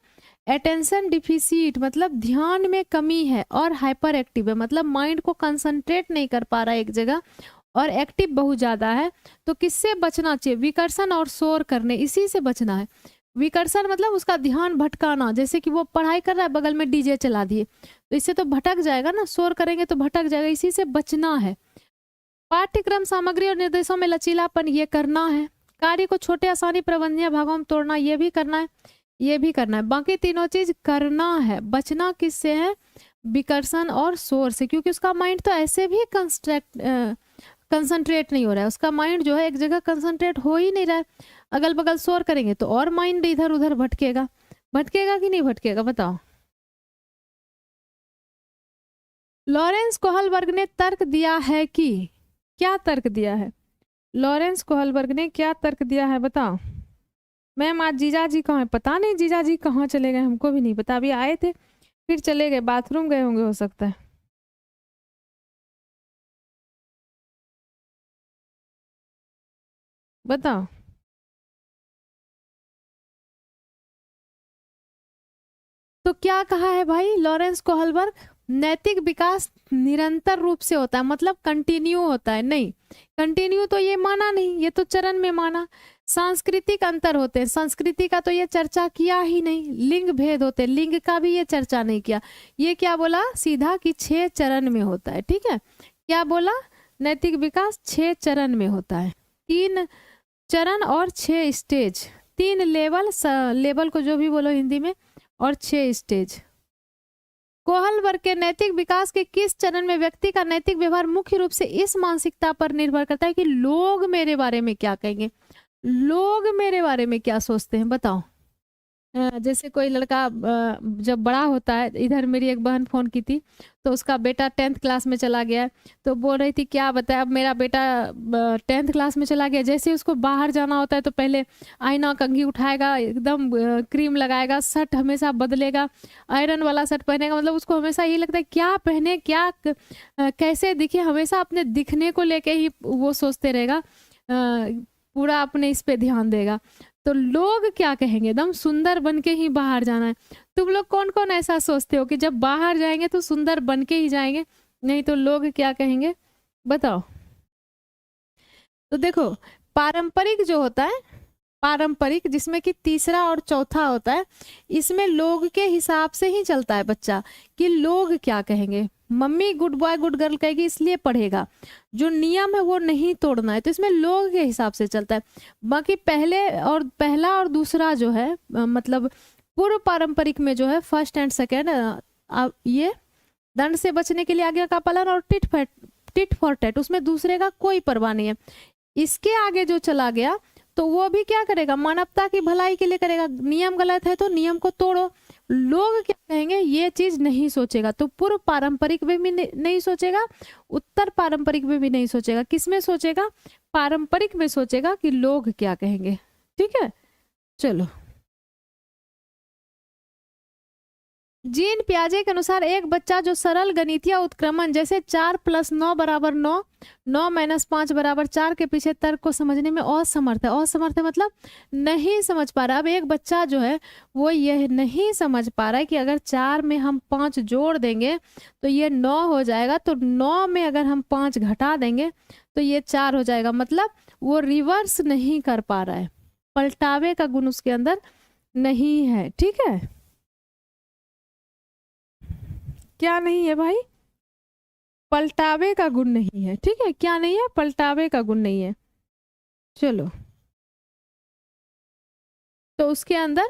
अटेंशन डिफिसिट, मतलब ध्यान में कमी है, और हाइपर एक्टिव है मतलब माइंड को कंसंट्रेट नहीं कर पा रहा है एक जगह, और एक्टिव बहुत ज्यादा है। तो किससे बचना चाहिए? विकर्षण और शोर करने, इसी से बचना है। विकर्षण मतलब उसका ध्यान भटकाना, जैसे कि वो पढ़ाई कर रहा है, बगल में डीजे चला दिए, तो इससे तो भटक जाएगा ना, शोर करेंगे तो भटक जाएगा, इसी से बचना है। पाठ्यक्रम सामग्री और निर्देशों में लचीलापन, ये करना है। कार्य को छोटे आसानी प्रबंधनीय भागों में तोड़ना, ये भी करना है, ये भी करना है। बाकी तीनों चीज करना है। बचना किससे है? विकर्षण और शोर से, क्योंकि उसका माइंड तो ऐसे भी कंसंट्रेट नहीं हो रहा है, उसका माइंड जो है एक जगह कंसंट्रेट हो ही नहीं रहा है। अगल बगल शोर करेंगे तो और माइंड इधर उधर भटकेगा। भटकेगा कि नहीं भटकेगा बताओ। लॉरेंस कोहलबर्ग ने तर्क दिया है कि, क्या तर्क दिया है? लॉरेंस कोहलबर्ग ने क्या तर्क दिया है बताओ। मैम आज जीजा जी कहाँ है? पता नहीं जीजा जी कहाँ चले गए, हमको भी नहीं पता। अभी आए थे फिर चले गए, बाथरूम गए होंगे हो सकता है। बताओ। तो क्या कहा है भाई लॉरेंस कोहलबर्ग? नैतिक विकास निरंतर रूप से होता है, मतलब कंटिन्यू होता है। नहीं, कंटिन्यू तो ये माना नहीं, ये तो चरण में माना। सांस्कृतिक अंतर होते हैं, संस्कृति का तो ये चर्चा किया ही नहीं। लिंग भेद होते हैं, लिंग का भी ये चर्चा नहीं किया। ये क्या बोला सीधा कि 6 चरण में होता है। ठीक है, क्या बोला, नैतिक विकास 6 चरण में होता है। 3 चरण और 6 स्टेज, 3 लेवल, लेवल को जो भी बोलो हिंदी में, और 6 स्टेज। कोहल वर्ग के नैतिक विकास के किस चरण में व्यक्ति का नैतिक व्यवहार मुख्य रूप से इस मानसिकता पर निर्भर करता है कि लोग मेरे बारे में क्या कहेंगे, लोग मेरे बारे में क्या सोचते हैं, बताओ। जैसे कोई लड़का जब बड़ा होता है, इधर मेरी एक बहन फोन की थी, तो उसका बेटा 10th क्लास में चला गया, तो बोल रही थी क्या बताए, अब मेरा बेटा 10th क्लास में चला गया, जैसे उसको बाहर जाना होता है तो पहले आईना कंघी उठाएगा, एकदम क्रीम लगाएगा, शर्ट हमेशा बदलेगा, आयरन वाला शर्ट पहनेगा, मतलब उसको हमेशा ये लगता है क्या पहने, क्या कैसे दिखे, हमेशा अपने दिखने को लेके ही वो सोचते रहेगा, पूरा अपने इस पे ध्यान देगा। तो लोग क्या कहेंगे, एकदम सुंदर बन के ही बाहर जाना है। तुम लोग कौन कौन ऐसा सोचते हो कि जब बाहर जाएंगे तो सुंदर बन के ही जाएंगे, नहीं तो लोग क्या कहेंगे, बताओ। तो देखो, पारंपरिक जो होता है, पारंपरिक जिसमें कि तीसरा और चौथा होता है, इसमें लोग के हिसाब से ही चलता है बच्चा, कि लोग क्या कहेंगे। Mummy good boy good girl कहेगी इसलिए पढ़ेगा, जो नियम है वो नहीं तोड़ना है, तो इसमें लोग के हिसाब से चलता है। बाकी पहला और दूसरा जो है, मतलब पूर्व पारंपरिक में जो है फर्स्ट एंड सेकेंड, ये दंड से बचने के लिए आज्ञा का पालन, और टिट फॉर टैट, उसमें दूसरे का कोई परवाह नहीं है। इसके आगे जो चला गया तो वो भी क्या करेगा, मानवता की भलाई के लिए करेगा, नियम गलत है तो नियम को तोड़ो। लोग क्या कहेंगे ये चीज नहीं सोचेगा, तो पूर्व पारंपरिक में भी नहीं सोचेगा, उत्तर पारंपरिक में भी नहीं सोचेगा, किसमें सोचेगा, पारंपरिक में सोचेगा कि लोग क्या कहेंगे। ठीक है, चलो। जीन पियाजे के अनुसार एक बच्चा जो सरल गणितीय उत्क्रमण जैसे 4 + 9 = 9, 9 - 5 = 4 के पीछे तर्क को समझने में असमर्थ है। असमर्थ है मतलब नहीं समझ पा रहा। अब एक बच्चा जो है वो यह नहीं समझ पा रहा है कि अगर 4 में हम 5 जोड़ देंगे तो ये 9 हो जाएगा, तो 9 में अगर हम 5 घटा देंगे तो ये 4 हो जाएगा, मतलब वो रिवर्स नहीं कर पा रहा है, पलटावे का गुण उसके अंदर नहीं है। ठीक है, क्या नहीं है भाई, पलटावे का गुण नहीं है। ठीक है, क्या नहीं है, पलटावे का गुण नहीं है। चलो, तो उसके अंदर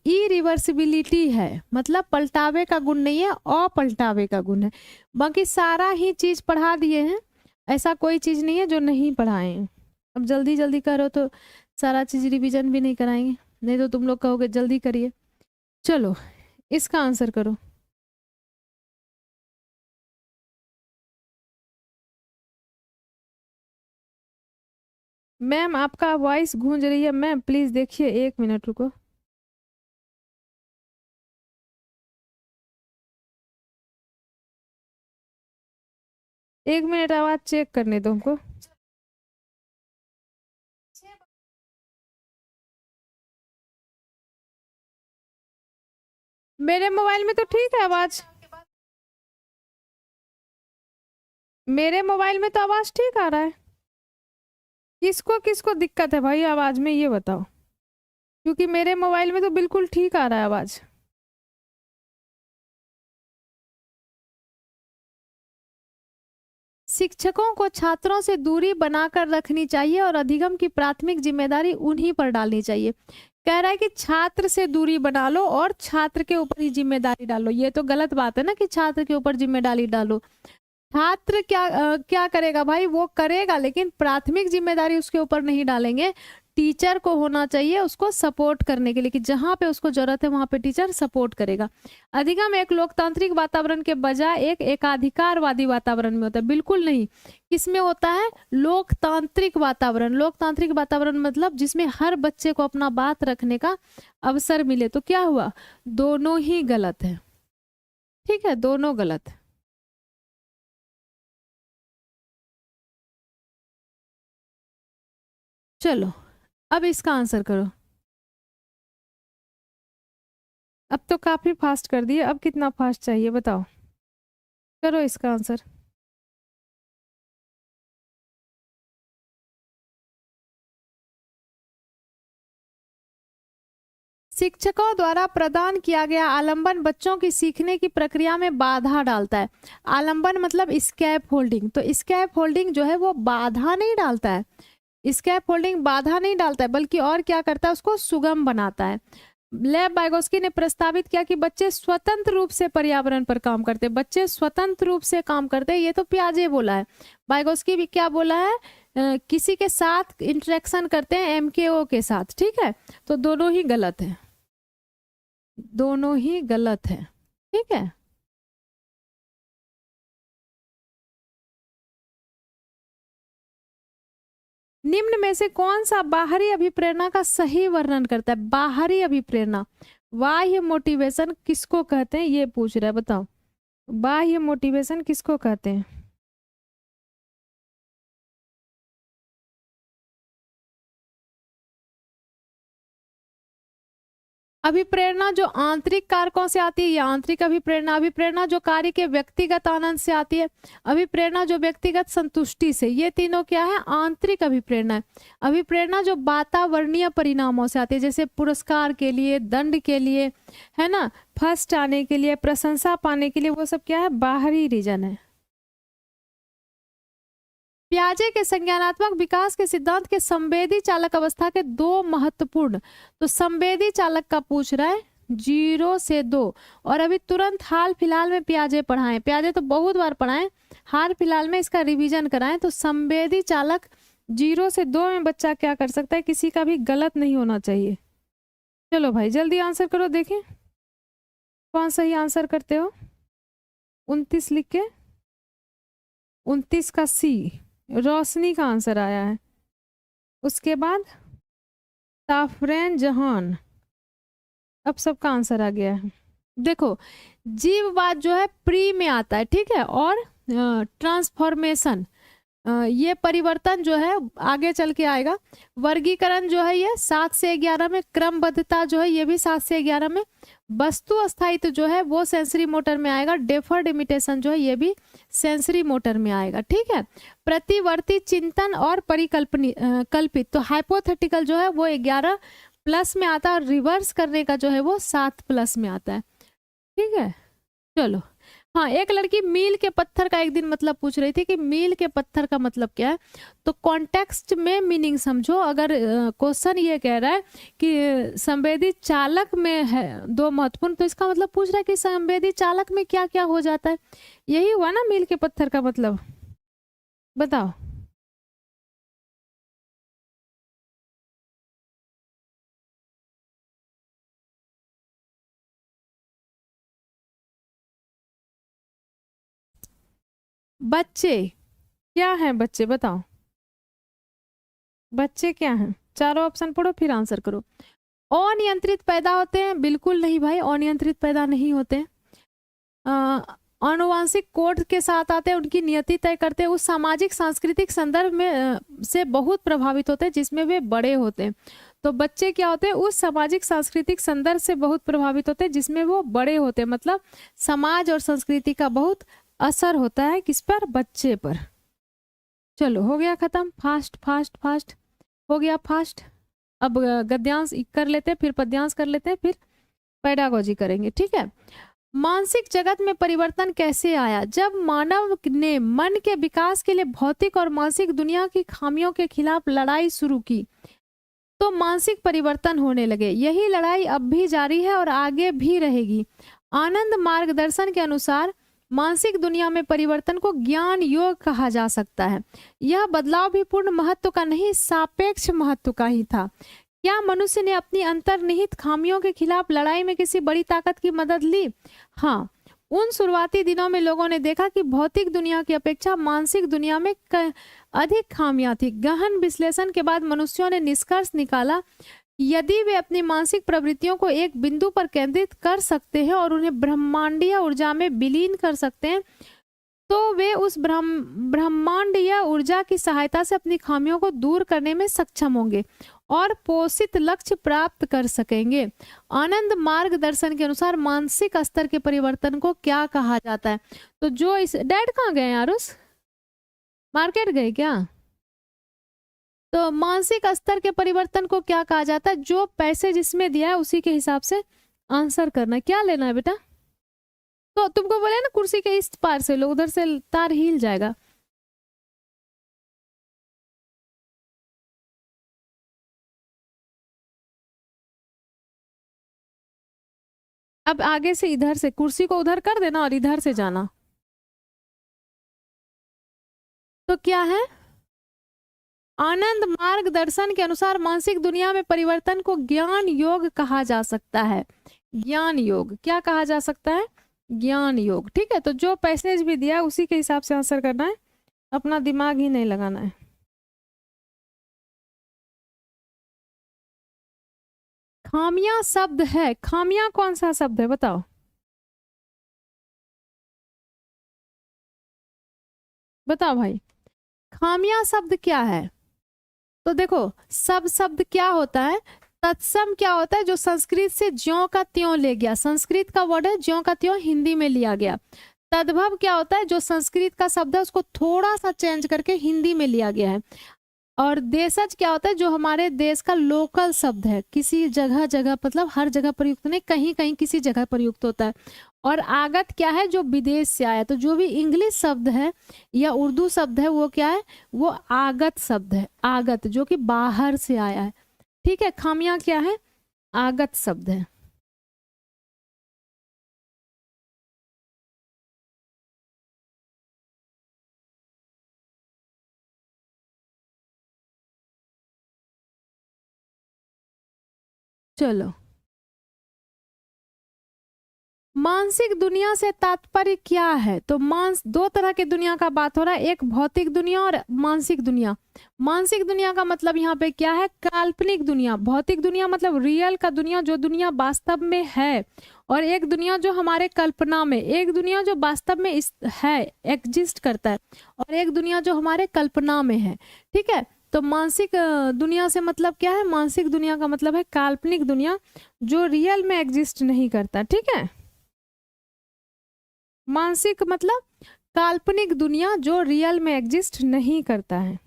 इरिवर्सिबिलिटी है, मतलब पलटावे का गुण नहीं है, अपलटावे का गुण है। बाकी सारा ही चीज पढ़ा दिए हैं, ऐसा कोई चीज नहीं है जो नहीं पढ़ाए हैं। अब जल्दी जल्दी करो तो सारा चीज रिवीजन भी नहीं कराएंगे, नहीं तो तुम लोग कहोगे जल्दी करिए। चलो, इसका आंसर करो। मैम आपका वॉइस गूंज रही है मैम, प्लीज देखिए, 1 मिनट रुको। एक मिनट, आवाज चेक करने दो हमको। मेरे मोबाइल में तो ठीक है आवाज, मेरे मोबाइल में तो आवाज ठीक आ रहा है। किसको किसको दिक्कत है भाई आवाज में, ये बताओ, क्योंकि मेरे मोबाइल में तो बिल्कुल ठीक आ रहा है आवाज। शिक्षकों को छात्रों से दूरी बनाकर रखनी चाहिए और अधिगम की प्राथमिक जिम्मेदारी उन्हीं पर डालनी चाहिए। कह रहा है कि छात्र से दूरी बना लो और छात्र के ऊपर ही जिम्मेदारी डालो। ये तो गलत बात है ना कि छात्र के ऊपर जिम्मेदारी डालो। छात्र क्या करेगा भाई, वो करेगा, लेकिन प्राथमिक जिम्मेदारी उसके ऊपर नहीं डालेंगे। टीचर को होना चाहिए उसको सपोर्ट करने के लिए, कि जहां पे उसको जरूरत है वहां पे टीचर सपोर्ट करेगा। अधिगम एक लोकतांत्रिक वातावरण के बजाय एक एकाधिकारवादी वातावरण में होता है। बिल्कुल नहीं, किसमें होता है, लोकतांत्रिक वातावरण। लोकतांत्रिक वातावरण मतलब जिसमें हर बच्चे को अपना बात रखने का अवसर मिले। तो क्या हुआ, दोनों ही गलत है। ठीक है, दोनों गलत है। चलो, अब इसका आंसर करो। अब तो काफी फास्ट कर दिए, अब कितना फास्ट चाहिए बताओ, करो इसका आंसर। शिक्षकों द्वारा प्रदान किया गया आलंबन बच्चों की सीखने की प्रक्रिया में बाधा डालता है। आलंबन मतलब स्कैप होल्डिंग, तो स्कैप होल्डिंग जो है वो बाधा नहीं डालता है, स्कैप होल्डिंग बाधा नहीं डालता है, बल्कि और क्या करता है, उसको सुगम बनाता है। लेव वाइगोस्की ने प्रस्तावित किया कि बच्चे स्वतंत्र रूप से पर्यावरण पर काम करते, बच्चे स्वतंत्र रूप से काम करते, ये तो पियाजे बोला है। वाइगोस्की भी क्या बोला है, किसी के साथ इंटरेक्शन करते हैं, एमकेओ के साथ, ठीक है। तो दोनों ही गलत है, दोनों ही गलत है, ठीक है। निम्न में से कौन सा बाहरी अभिप्रेरणा का सही वर्णन करता है? बाहरी अभिप्रेरणा, बाह्य मोटिवेशन किसको कहते हैं, ये पूछ रहा है, बताओ। बाह्य मोटिवेशन किसको कहते हैं? अभिप्रेरणा जो आंतरिक कारकों से आती है, या आंतरिक अभिप्रेरणा, अभिप्रेरणा जो कार्य के व्यक्तिगत आनंद से आती है, अभिप्रेरणा जो व्यक्तिगत संतुष्टि से, ये तीनों क्या है, आंतरिक अभिप्रेरणा है। अभिप्रेरणा जो वातावरणीय परिणामों से आती है, जैसे पुरस्कार के लिए, दंड के लिए, है ना, फर्स्ट आने के लिए, प्रशंसा पाने के लिए, वो सब क्या है, बाहरी रीजन है। पियाजे के संज्ञानात्मक विकास के सिद्धांत के संवेदी चालक अवस्था के दो महत्वपूर्ण, तो संवेदी चालक का पूछ रहा है 0 से 2, और अभी तुरंत हाल फिलहाल में पियाजे पढ़ाएं, पियाजे तो बहुत बार पढ़ाएं, हाल फिलहाल में इसका रिवीजन कराएं। तो संवेदी चालक 0 से 2 में बच्चा क्या कर सकता है, किसी का भी गलत नहीं होना चाहिए। चलो भाई जल्दी आंसर करो, देखें कौन सही आंसर करते हो। 29 लिख के, 29 का सी रोशनी का आंसर आया है। उसके बाद ताफरेन जहान, अब सबका आंसर आ गया है। देखो जीववाद जो है प्री में आता है, ठीक है, और ट्रांसफॉर्मेशन, ये परिवर्तन जो है आगे चल के आएगा। वर्गीकरण जो है ये 7 से 11 में, क्रमबद्धता जो है ये भी 7 से 11 में, वस्तु अस्थायित्व जो है वो सेंसरी मोटर में आएगा, डेफर्ड इमिटेशन जो है ये भी सेंसरी मोटर में आएगा, ठीक है। प्रतिवर्ती चिंतन और परिकल्पनी कल्पित, तो हाइपोथेटिकल जो है वो 11+ में आता है, और रिवर्स करने का जो है वो 7+ में आता है, ठीक है। चलो हाँ, एक लड़की मील के पत्थर का एक दिन मतलब पूछ रही थी कि मील के पत्थर का मतलब क्या है, तो कॉन्टेक्स्ट में मीनिंग समझो। अगर क्वेश्चन ये कह रहा है कि संवेदी चालक में है दो महत्वपूर्ण, तो इसका मतलब पूछ रहा है कि संवेदी चालक में क्या क्या हो जाता है, यही हुआ ना मील के पत्थर का मतलब, बताओ। बच्चे क्या हैं, बच्चे बताओ, बच्चे क्या हैं, चारों ऑप्शन पढ़ो फिर आंसर करो। अनियंत्रित पैदा होते हैं, बिल्कुल नहीं भाई, अनियंत्रित पैदा नहीं होते हैं। आनुवांशिक कोड के साथ आते हैं, उनकी नियति तय करते हैं, उस सामाजिक सांस्कृतिक संदर्भ में से बहुत प्रभावित होते हैं जिसमें वे बड़े होते हैं। तो बच्चे क्या होते हैं, उस सामाजिक सांस्कृतिक संदर्भ से बहुत प्रभावित होते हैं जिसमें वो बड़े होते हैं, मतलब समाज और संस्कृति का बहुत असर होता है किस पर, बच्चे पर। चलो हो गया खत्म, फास्ट फास्ट फास्ट हो गया, फास्ट। अब गद्यांश कर लेते हैं, फिर पद्यांश कर लेते हैं, फिर पेडागोजी करेंगे, ठीक है। मानसिक जगत में परिवर्तन कैसे आया? जब मानव ने मन के विकास के लिए भौतिक और मानसिक दुनिया की खामियों के खिलाफ लड़ाई शुरू की, तो मानसिक परिवर्तन होने लगे। यही लड़ाई अब भी जारी है और आगे भी रहेगी। आनंद मार्गदर्शन के अनुसार मानसिक दुनिया में परिवर्तन को ज्ञान योग कहा जा सकता है। यह बदलाव भी पूर्ण महत्व का नहीं, सापेक्ष महत्व का ही था। क्या मनुष्य ने अपनी अंतर्निहित खामियों के खिलाफ लड़ाई में किसी बड़ी ताकत की मदद ली? हाँ, उन शुरुआती दिनों में लोगों ने देखा कि भौतिक दुनिया की अपेक्षा मानसिक दुनिया में अधिक खामियां थी। गहन विश्लेषण के बाद मनुष्यों ने निष्कर्ष निकाला, यदि वे अपनी मानसिक प्रवृत्तियों को एक बिंदु पर केंद्रित कर सकते हैं और उन्हें ब्रह्मांडीय ऊर्जा में विलीन कर सकते हैं, तो वे उस ब्रह्मांडीय ऊर्जा की सहायता से अपनी खामियों को दूर करने में सक्षम होंगे और पोषित लक्ष्य प्राप्त कर सकेंगे। आनंद मार्गदर्शन के अनुसार मानसिक स्तर के परिवर्तन को क्या कहा जाता है? तो जो इस डैड कहाँ गए यार, उस मार्केट गए क्या? तो मानसिक स्तर के परिवर्तन को क्या कहा जाता है? जो पैसे जिसमें दिया है उसी के हिसाब से आंसर करना है। क्या लेना है बेटा? तो तुमको बोले ना कुर्सी के इस पार से लो, उधर से तार हिल जाएगा। अब आगे से इधर से कुर्सी को उधर कर देना और इधर से जाना। तो क्या है? आनंद मार्गदर्शन के अनुसार मानसिक दुनिया में परिवर्तन को ज्ञान योग कहा जा सकता है। ज्ञान योग क्या कहा जा सकता है? ज्ञान योग। ठीक है, तो जो पैसेज भी दिया उसी के हिसाब से आंसर करना है, अपना दिमाग ही नहीं लगाना है। खामियां शब्द है, खामियां कौन सा शब्द है बताओ? बताओ भाई, खामियां शब्द क्या है? तो देखो, सब शब्द क्या होता है? तत्सम क्या होता है? जो संस्कृत से ज्यों का त्यों ले गया, संस्कृत का वर्ड है ज्यों का त्यों हिंदी में लिया गया। तद्भव क्या होता है? जो संस्कृत का शब्द है उसको थोड़ा सा चेंज करके हिंदी में लिया गया है। और देशज क्या होता है? जो हमारे देश का लोकल शब्द है, किसी जगह जगह मतलब हर जगह प्रयुक्त नहीं, कहीं कहीं किसी जगह प्रयुक्त होता है। और आगत क्या है? जो विदेश से आया। तो जो भी इंग्लिश शब्द है या उर्दू शब्द है वो क्या है? वो आगत शब्द है, आगत जो कि बाहर से आया है। ठीक है, खामियां क्या है? आगत शब्द है। चलो, मानसिक दुनिया से तात्पर्य क्या है? तो मानस दो तरह की दुनिया का बात हो रहा है, एक भौतिक दुनिया और मानसिक दुनिया। मानसिक दुनिया का मतलब यहाँ पे क्या है? काल्पनिक दुनिया। भौतिक दुनिया मतलब रियल का दुनिया, जो दुनिया वास्तव में है। और एक दुनिया जो हमारे कल्पना में, एक दुनिया जो वास्तव में है, एग्जिस्ट करता है, और एक दुनिया जो हमारे कल्पना में है। ठीक है, तो मानसिक दुनिया से मतलब क्या है? मानसिक दुनिया का मतलब है काल्पनिक दुनिया, जो रियल में एग्जिस्ट नहीं करता। ठीक है, मानसिक मतलब काल्पनिक दुनिया जो रियल में एग्जिस्ट नहीं करता है।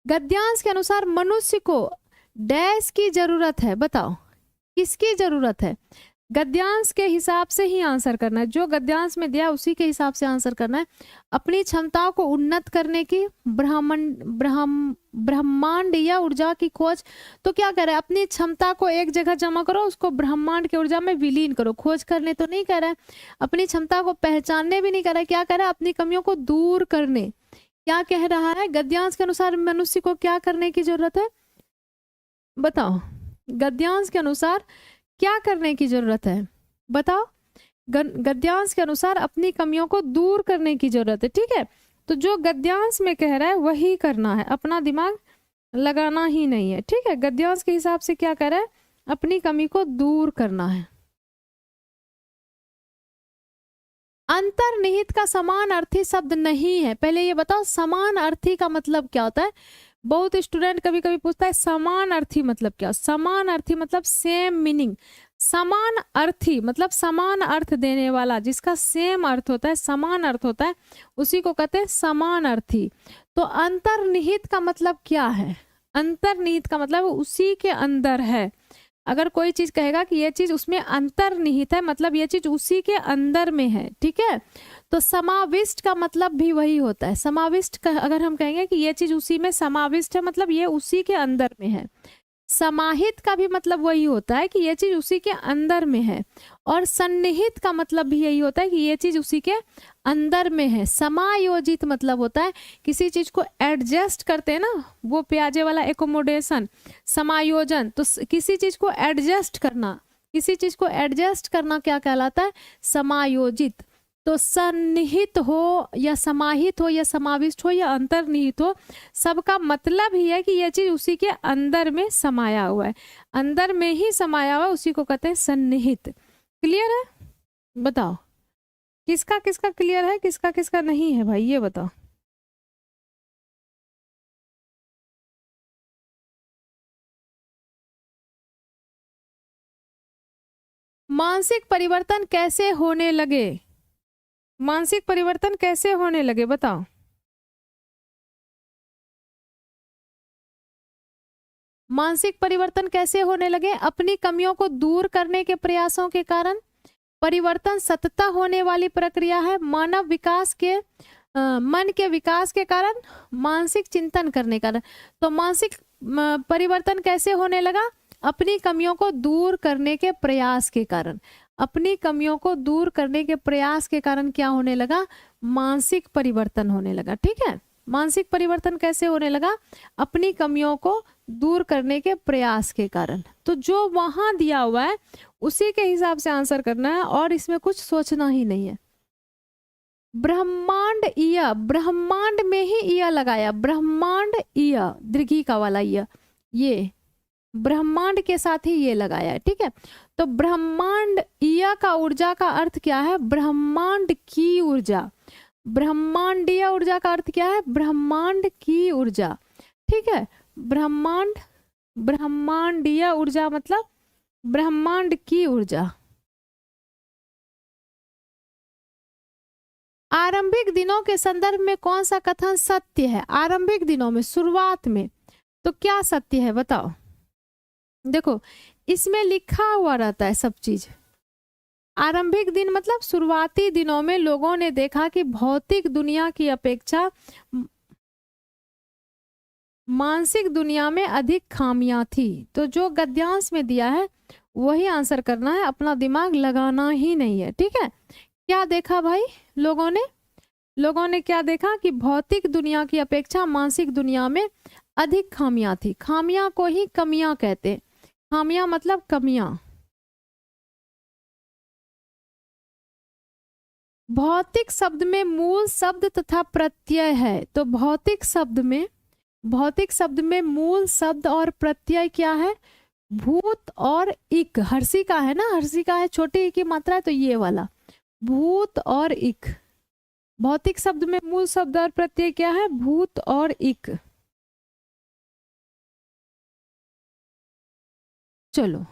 गद्यांश के अनुसार मनुष्य को डैश की जरूरत है, बताओ किसकी जरूरत है? गद्यांश के हिसाब से ही आंसर करना है, जो गद्यांश में दिया उसी के हिसाब से आंसर करना है। अपनी क्षमताओं को उन्नत करने की, ब्रह्मांड या ऊर्जा की खोज। तो क्या कह रहा है? अपनी क्षमता को एक जगह जमा करो, उसको ब्रह्मांड की ऊर्जा में विलीन करो। खोज करने तो नहीं कह रहा है, अपनी क्षमता को पहचानने भी नहीं कह रहा है। क्या कह रहा है? अपनी कमियों को दूर करने। क्या कह रहा है? गद्यांश के अनुसार मनुष्य को क्या करने की जरूरत है? बताओ, गद्यांश के अनुसार क्या करने की जरूरत है? बताओ। गद्यांश के अनुसार अपनी कमियों को दूर करने की जरूरत है। ठीक है, तो जो गद्यांश में कह रहा है वही करना है, अपना दिमाग लगाना ही नहीं है। ठीक है, गद्यांश के हिसाब से क्या कह रहा है? अपनी कमी को दूर करना है। अंतर्निहित का समान अर्थी शब्द नहीं है। पहले ये बताओ समान अर्थी का मतलब क्या होता है? बहुत स्टूडेंट कभी कभी पूछता है समान अर्थी मतलब क्या? समान अर्थी मतलब सेम मीनिंग। समान अर्थी मतलब समान अर्थ देने वाला, जिसका सेम अर्थ होता है, समान अर्थ होता है, उसी को कहते हैं समान अर्थी। तो अंतर्निहित का मतलब क्या है? अंतर्निहित का मतलब उसी के अंदर है। अगर कोई चीज कहेगा कि ये चीज उसमें अंतर्निहित है, मतलब ये चीज उसी के अंदर में है। ठीक है, तो समाविष्ट का मतलब भी वही होता है। समाविष्ट का अगर हम कहेंगे कि ये चीज उसी में समाविष्ट है, मतलब ये उसी के अंदर में है। समाहित का भी मतलब वही होता है कि ये चीज उसी के अंदर में है। और सन्निहित का मतलब भी यही होता है कि ये चीज उसी के अंदर में है। समायोजित मतलब होता है किसी चीज को एडजस्ट करते हैं ना, वो प्याजे वाला एकोमोडेशन, समायोजन। तो किसी चीज को एडजस्ट करना, किसी चीज को एडजस्ट करना क्या कहलाता है? समायोजित। तो सन्निहित हो या समाहित हो या समाविष्ट हो या अंतर्निहित हो, सबका मतलब ही है कि यह चीज उसी के अंदर में समाया हुआ है, अंदर में ही समाया हुआ है, उसी को कहते हैं सन्निहित। क्लियर है? बताओ किसका किसका क्लियर है, किसका किसका नहीं है भाई, ये बताओ। मानसिक परिवर्तन कैसे होने लगे? मानसिक परिवर्तन कैसे होने लगे बताओ? मानसिक परिवर्तन कैसे होने लगे? अपनी कमियों को दूर करने के प्रयासों के कारण। परिवर्तन सतत होने वाली प्रक्रिया है। मानव विकास के मन के विकास के कारण, मानसिक चिंतन करने के कारण। तो मानसिक परिवर्तन कैसे होने लगा? अपनी कमियों को दूर करने के प्रयास के कारण। अपनी कमियों को दूर करने के प्रयास के कारण क्या होने लगा? मानसिक परिवर्तन होने लगा। ठीक है, मानसिक परिवर्तन कैसे होने लगा? अपनी कमियों को दूर करने के प्रयास के कारण। तो जो वहां दिया हुआ है उसी के हिसाब से आंसर करना है और इसमें कुछ सोचना ही नहीं है। ब्रह्मांड ईय, ब्रह्मांड में ही ईय लगाया, ब्रह्मांड ईय, दीर्घी का वाला ईय, ये ब्रह्मांड के साथ ही ये लगाया है। ठीक है, तो ब्रह्मांड ईय का ऊर्जा का अर्थ क्या है? ब्रह्मांड की ऊर्जा। ब्रह्मांडीय ऊर्जा का अर्थ क्या है? ब्रह्मांड की ऊर्जा। ठीक है, ब्रह्मांड, ब्रह्मांडीय ऊर्जा मतलब ब्रह्मांड की ऊर्जा। आरंभिक दिनों के संदर्भ में कौन सा कथन सत्य है? आरंभिक दिनों में, शुरुआत में, तो क्या सत्य है बताओ? देखो इसमें लिखा हुआ रहता है सब चीज। आरंभिक दिन मतलब शुरुआती दिनों में लोगों ने देखा कि भौतिक दुनिया की अपेक्षा मानसिक दुनिया में अधिक खामियां थी। तो जो गद्यांश में दिया है वही आंसर करना है, अपना दिमाग लगाना ही नहीं है। ठीक है, क्या देखा भाई लोगों ने? लोगों ने क्या देखा कि भौतिक दुनिया की अपेक्षा मानसिक दुनिया में अधिक खामियां थी। खामियां को ही कमियां कहते हैं। खामियां मतलब कमियां। भौतिक शब्द में मूल शब्द तथा प्रत्यय है। तो भौतिक शब्द में, भौतिक शब्द में मूल शब्द और प्रत्यय क्या है? भूत और इक। हर्षी का है ना, हर्षी का है, छोटी ई की मात्रा है, तो ये वाला भूत और इक। भौतिक शब्द में मूल शब्द और प्रत्यय क्या है? भूत और इक। चलो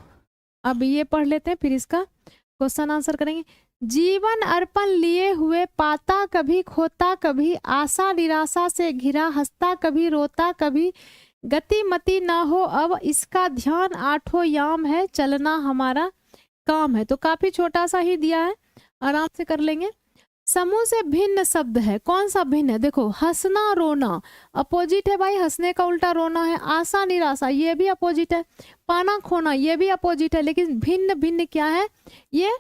अब ये पढ़ लेते हैं, फिर इसका क्वेश्चन आंसर करेंगे। जीवन अर्पण लिए हुए पाता कभी खोता, कभी आशा निराशा से घिरा, हंसता कभी रोता, कभी गति मति ना हो, अब इसका ध्यान आठों याम है, चलना हमारा काम है। तो काफी छोटा सा ही दिया है, आराम से कर लेंगे। समूह से भिन्न शब्द है। कौन सा भिन्न है? देखो हंसना रोना अपोजिट है भाई, हंसने का उल्टा रोना है। आशा निराशा ये भी अपोजिट है। पाना खोना ये भी अपोजिट है। लेकिन भिन्न भिन्न क्या है? ये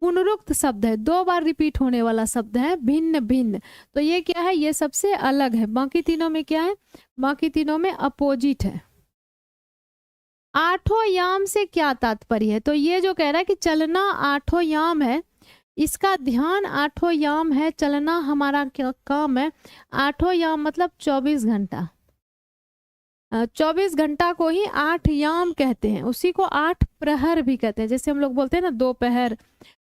पुनरुक्त शब्द है, 2 बार रिपीट होने वाला शब्द है, भिन्न भिन्न। तो ये क्या है? ये सबसे अलग है। बाकी तीनों में क्या है? बाकी तीनों में अपोजिट है। आठों याम से क्या तात्पर्य है? तो ये जो कह रहा है कि चलना आठों याम है, इसका ध्यान आठों याम है, चलना हमारा क्या काम है। आठों याम मतलब 24 घंटा। 24 घंटा को ही 8 याम कहते हैं। उसी को 8 प्रहर भी कहते हैं। जैसे हम लोग बोलते हैं ना दोपहर,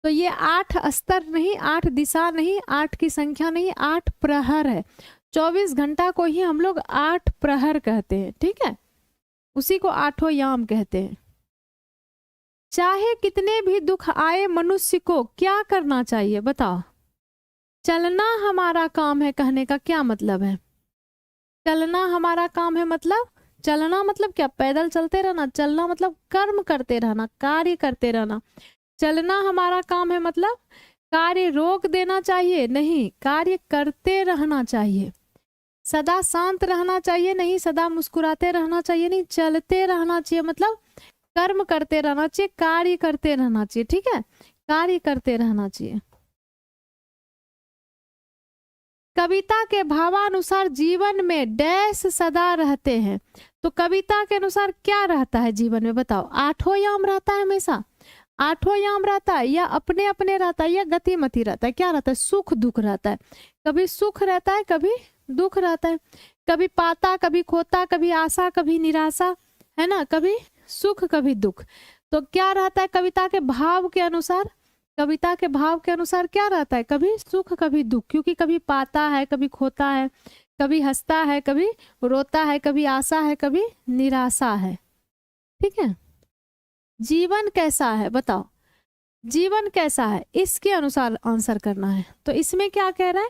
तो ये 8 स्तर नहीं, 8 दिशा नहीं, 8 की संख्या नहीं, 8 प्रहर है। 24 घंटा को ही हम लोग 8 प्रहर कहते हैं। ठीक है, उसी को आठों याम कहते हैं। चाहे कितने भी दुख आए मनुष्य को क्या करना चाहिए बताओ? चलना हमारा काम है कहने का क्या मतलब है? चलना हमारा काम है मतलब, चलना मतलब क्या? पैदल चलते रहना। चलना मतलब कर्म करते रहना, कार्य करते रहना। चलना हमारा काम है मतलब कार्य रोक देना चाहिए नहीं, कार्य करते रहना चाहिए। सदा शांत रहना चाहिए नहीं, सदा मुस्कुराते रहना चाहिए नहीं, चलते रहना चाहिए मतलब कर्म करते रहना चाहिए, कार्य करते रहना चाहिए। ठीक है, कार्य करते रहना चाहिए। कविता के भावानुसार जीवन में डैश सदा रहते हैं। तो कविता के अनुसार क्या रहता है जीवन में बताओ? आठों याम रहता है हमेशा। आठों याम रहता है या अपने अपने रहता है या गतिमति रहता है? क्या रहता है? सुख दुख रहता है। कभी सुख रहता है, कभी दुख रहता है। कभी पाता कभी खोता, कभी आशा कभी निराशा, है ना, कभी सुख कभी दुख। तो क्या रहता है कविता के भाव के अनुसार? कविता के भाव के अनुसार क्या रहता है? कभी सुख कभी दुख, क्योंकि कभी पाता है कभी खोता है, कभी हंसता है कभी रोता है, कभी आशा है कभी निराशा है। ठीक है, जीवन कैसा है बताओ? जीवन कैसा है इसके अनुसार आंसर करना है। तो इसमें क्या कह रहा है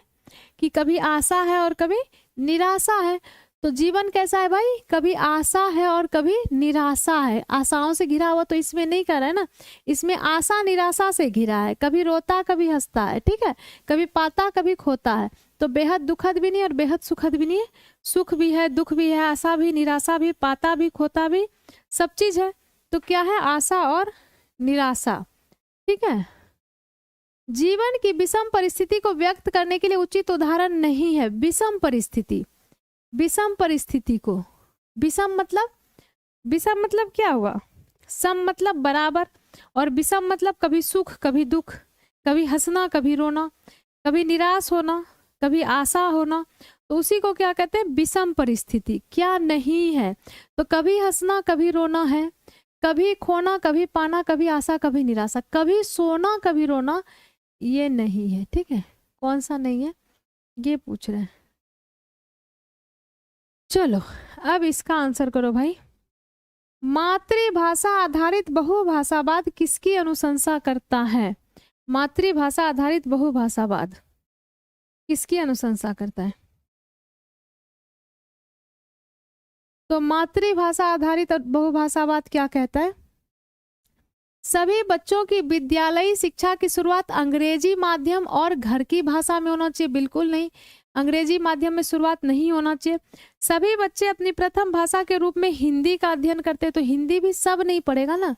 कि कभी आशा है और कभी निराशा है। तो जीवन कैसा है भाई, कभी आशा है और कभी निराशा है। आशाओं से घिरा हुआ तो इसमें नहीं कर रहा है ना, इसमें आशा निराशा से घिरा है। कभी रोता कभी हंसता है, ठीक है, कभी पाता कभी खोता है। तो बेहद दुखद भी नहीं और बेहद सुखद भी नहीं है, सुख भी है दुख भी है, आशा भी निराशा भी, पाता भी खोता भी, सब चीज है। तो क्या है, आशा और निराशा, ठीक है। जीवन की विषम परिस्थिति को व्यक्त करने के लिए उचित उदाहरण नहीं है। विषम परिस्थिति, विषम परिस्थिति को, विषम मतलब क्या हुआ, सम मतलब बराबर, और विषम मतलब कभी सुख कभी दुख, कभी हंसना कभी रोना, कभी निराश होना कभी आशा होना। तो उसी को क्या कहते हैं, विषम परिस्थिति। क्या नहीं है, तो कभी हंसना कभी रोना है, कभी खोना कभी पाना, कभी आशा कभी निराशा, कभी सोना कभी रोना, ये नहीं है, ठीक है। कौन सा नहीं है ये पूछ रहे हैं। चलो अब इसका आंसर करो भाई। मातृभाषा आधारित बहुभाषावाद किसकी अनुशंसा करता है? मातृभाषा आधारित बहुभाषावाद किसकी अनुशंसा करता है? तो मातृभाषा आधारित बहुभाषावाद क्या कहता है? सभी बच्चों की विद्यालयी शिक्षा की शुरुआत अंग्रेजी माध्यम और घर की भाषा में होना चाहिए। बिल्कुल नहीं, अंग्रेजी माध्यम में शुरुआत नहीं होना चाहिए। सभी बच्चे अपनी प्रथम भाषा के रूप में हिंदी का अध्ययन करते हैं। तो हिंदी भी सब नहीं पढ़ेगा ना।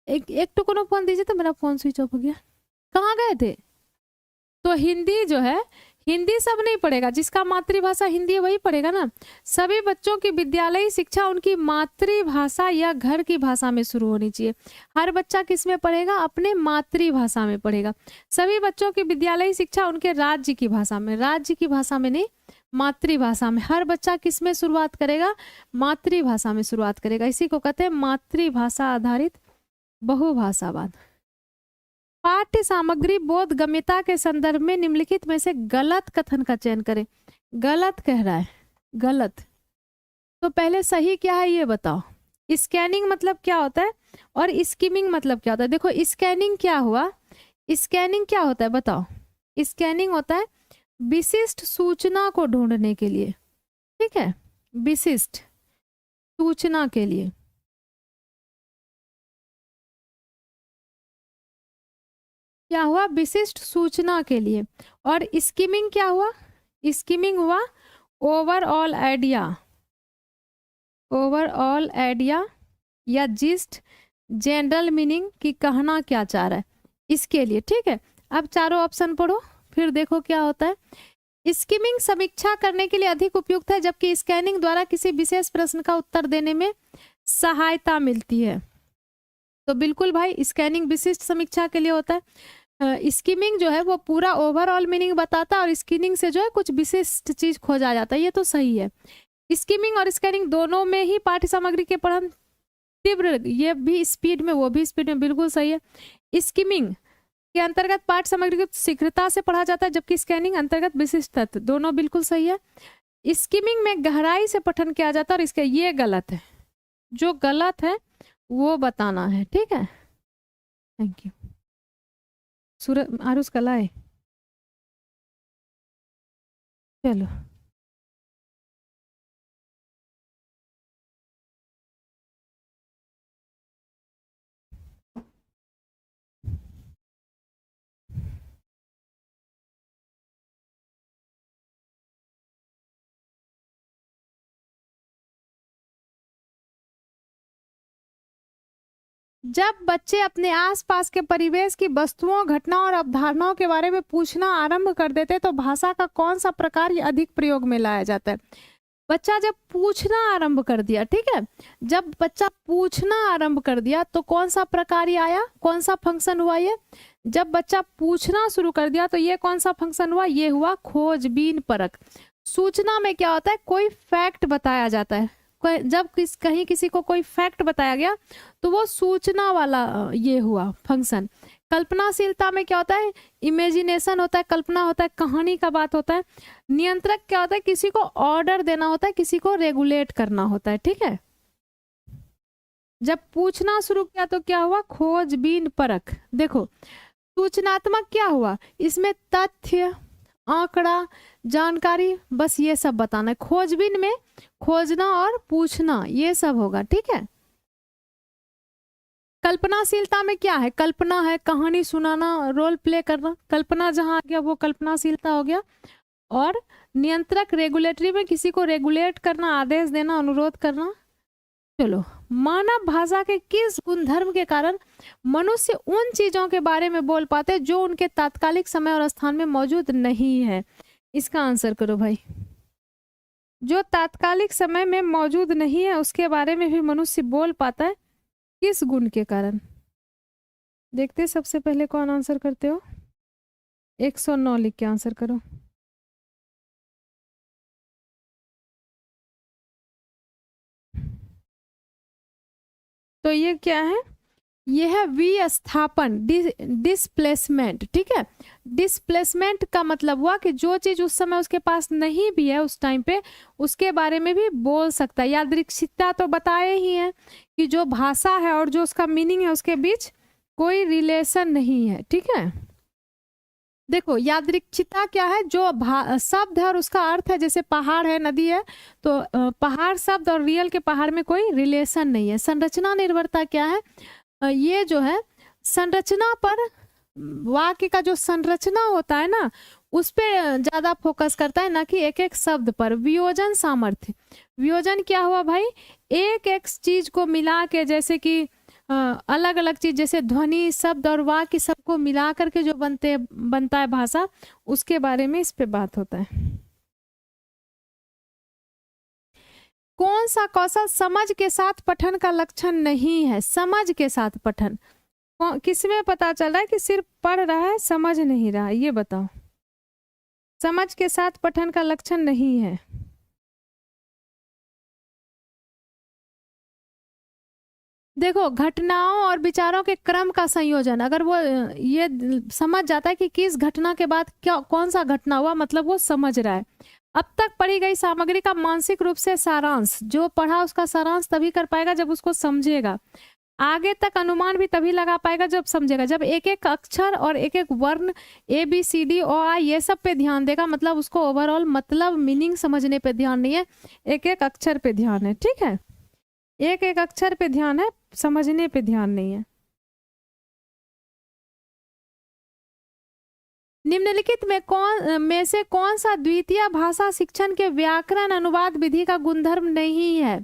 एक टुकड़ा फोन दीजिए, तो मेरा फोन स्विच ऑफ हो गया, कहाँ गए थे? तो हिंदी जो है, हिंदी सब नहीं पढ़ेगा, जिसका मातृभाषा हिंदी है वही पढ़ेगा ना। सभी बच्चों की विद्यालयी शिक्षा उनकी मातृभाषा या घर की भाषा में शुरू होनी चाहिए। हर बच्चा किस में पढ़ेगा? अपने मातृभाषा में पढ़ेगा। सभी बच्चों की विद्यालयी शिक्षा उनके राज्य की भाषा में, राज्य की भाषा में नहीं, मातृभाषा में। हर बच्चा किस में शुरुआत करेगा? मातृभाषा में शुरुआत करेगा। इसी को कहते हैं मातृभाषा आधारित बहुभाषावाद। पाठ्य सामग्री बोधगम्यता के संदर्भ में निम्नलिखित में से गलत कथन का चयन करें। गलत कह रहा है, गलत। तो पहले सही क्या है ये बताओ। स्कैनिंग मतलब क्या होता है और स्किमिंग मतलब क्या होता है? देखो स्कैनिंग क्या हुआ, स्कैनिंग क्या होता है बताओ। स्कैनिंग होता है विशिष्ट सूचना को ढूंढने के लिए, ठीक है, विशिष्ट सूचना के लिए। क्या हुआ? विशिष्ट सूचना के लिए। और स्किमिंग क्या हुआ? स्किमिंग हुआ ओवरऑल आइडिया, ओवरऑल आइडिया या जिस्ट, जनरल मीनिंग कि कहना क्या चाह रहा है, इसके लिए, ठीक है। अब चारों ऑप्शन पढ़ो फिर देखो क्या होता है। स्किमिंग समीक्षा करने के लिए अधिक उपयुक्त है, जबकि स्कैनिंग द्वारा किसी विशेष प्रश्न का उत्तर देने में सहायता मिलती है। तो बिल्कुल भाई स्कैनिंग विशिष्ट समीक्षा के लिए होता है। स्किमिंग जो है वो पूरा ओवरऑल मीनिंग बताता है और स्किमिंग से जो है कुछ विशिष्ट चीज खोजा जाता है, ये तो सही है। स्किमिंग और स्कैनिंग दोनों में ही पाठ्य सामग्री के पठन तीव्र, ये भी स्पीड में वो भी स्पीड में, बिल्कुल सही है। स्किमिंग के अंतर्गत पाठ्य सामग्री को शीघ्रता से पढ़ा जाता है, जबकि स्कैनिंग अंतर्गत विशिष्ट तत्व, दोनों बिल्कुल सही है। स्किमिंग में गहराई से पठन किया जाता है और इसके ये गलत है, जो गलत है वो बताना है, ठीक है। Thank you. सूरज आरुष कल आए, चलो जब बच्चे अपने आसपास के परिवेश की वस्तुओं, घटनाओं और अवधारणाओं के बारे में पूछना आरंभ कर देते हैं तो भाषा का कौन सा प्रकार अधिक प्रयोग में लाया जाता है? बच्चा जब पूछना आरंभ कर दिया, ठीक है, जब बच्चा पूछना आरंभ कर दिया तो कौन सा प्रकार आया, कौन सा फंक्शन हुआ ये? जब बच्चा पूछना शुरू कर दिया तो ये कौन सा फंक्शन हुआ? ये हुआ खोजबीन परख। सूचना में क्या होता है? कोई फैक्ट बताया जाता है। जब कहीं किसी को कोई फैक्ट बताया गया तो वो सूचना वाला ये हुआ फंक्शन। कल्पनाशीलता में क्या होता है? इमेजिनेशन होता है, कल्पना होता है, कहानी का बात होता है। नियंत्रक क्या होता है? किसी को ऑर्डर देना होता है, किसी को रेगुलेट करना होता है, ठीक है। जब पूछना शुरू किया तो क्या हुआ? खोजबीन परख। देखो सूचनात्मक क्या हुआ? इसमें तथ्य, आंकड़ा, जानकारी, बस ये सब बताना है। खोजबीन में खोजना और पूछना ये सब होगा, ठीक है। कल्पनाशीलता में क्या है? कल्पना है, कहानी सुनाना, रोल प्ले करना, कल्पना जहां आ गया वो कल्पनाशीलता हो गया। और नियंत्रक, रेगुलेटरी में किसी को रेगुलेट करना, आदेश देना, अनुरोध करना। चलो, मानव भाषा के किस गुणधर्म के कारण मनुष्य उन चीजों के बारे में बोल पाते हैं जो उनके तात्कालिक समय और स्थान में मौजूद नहीं है? इसका आंसर करो भाई। जो तात्कालिक समय में मौजूद नहीं है उसके बारे में भी मनुष्य बोल पाता है, किस गुण के कारण? देखते सबसे पहले कौन आंसर करते हो। 109 लिख के आंसर करो। तो ये क्या है? ये है विस्थापन, डिस्प्लेसमेंट, ठीक है। डिस्प्लेसमेंट का मतलब हुआ कि जो चीज उस समय उसके पास नहीं भी है उस टाइम पे, उसके बारे में भी बोल सकता है। यादृच्छिकता तो बताए ही है कि जो भाषा है और जो उसका मीनिंग है उसके बीच कोई रिलेशन नहीं है, ठीक है। देखो, यादृच्छिकता क्या है? जो शब्द है और उसका अर्थ है, जैसे पहाड़ है, नदी है, तो पहाड़ शब्द और रियल के पहाड़ में कोई रिलेशन नहीं है। संरचना निर्भरता क्या है? ये जो है संरचना पर, वाक्य का जो संरचना होता है ना उस पे ज्यादा फोकस करता है, ना कि एक एक शब्द पर। वियोजन सामर्थ्य, वियोजन क्या हुआ भाई? एक एक चीज को मिला के, जैसे कि अलग अलग चीज, जैसे ध्वनि, शब्द और वाक्य सबको मिला करके जो बनता है भाषा, उसके बारे में इस पे बात होता है। कौन सा कौशल समझ के साथ पठन का लक्षण नहीं है? समझ के साथ पठन किसमें पता चल रहा है कि सिर्फ पढ़ रहा है, समझ नहीं रहा है? ये बताओ। समझ के साथ पठन का लक्षण नहीं है। देखो, घटनाओं और विचारों के क्रम का संयोजन, अगर वो ये समझ जाता है कि किस घटना के बाद क्या, कौन सा घटना हुआ, मतलब वो समझ रहा है। अब तक पढ़ी गई सामग्री का मानसिक रूप से सारांश, जो पढ़ा उसका सारांश तभी कर पाएगा जब उसको समझेगा। आगे तक अनुमान भी तभी लगा पाएगा जब समझेगा। जब एक एक अक्षर और एक एक वर्ण, A B C D O आई, ये सब पे ध्यान देगा, मतलब उसको ओवरऑल मतलब मीनिंग समझने पे ध्यान नहीं है, एक एक अक्षर पे ध्यान है, ठीक है। एक एक अक्षर पे ध्यान है, समझने पे ध्यान नहीं है। निम्नलिखित में से कौन सा द्वितीय भाषा शिक्षण के व्याकरण अनुवाद विधि का गुणधर्म नहीं है?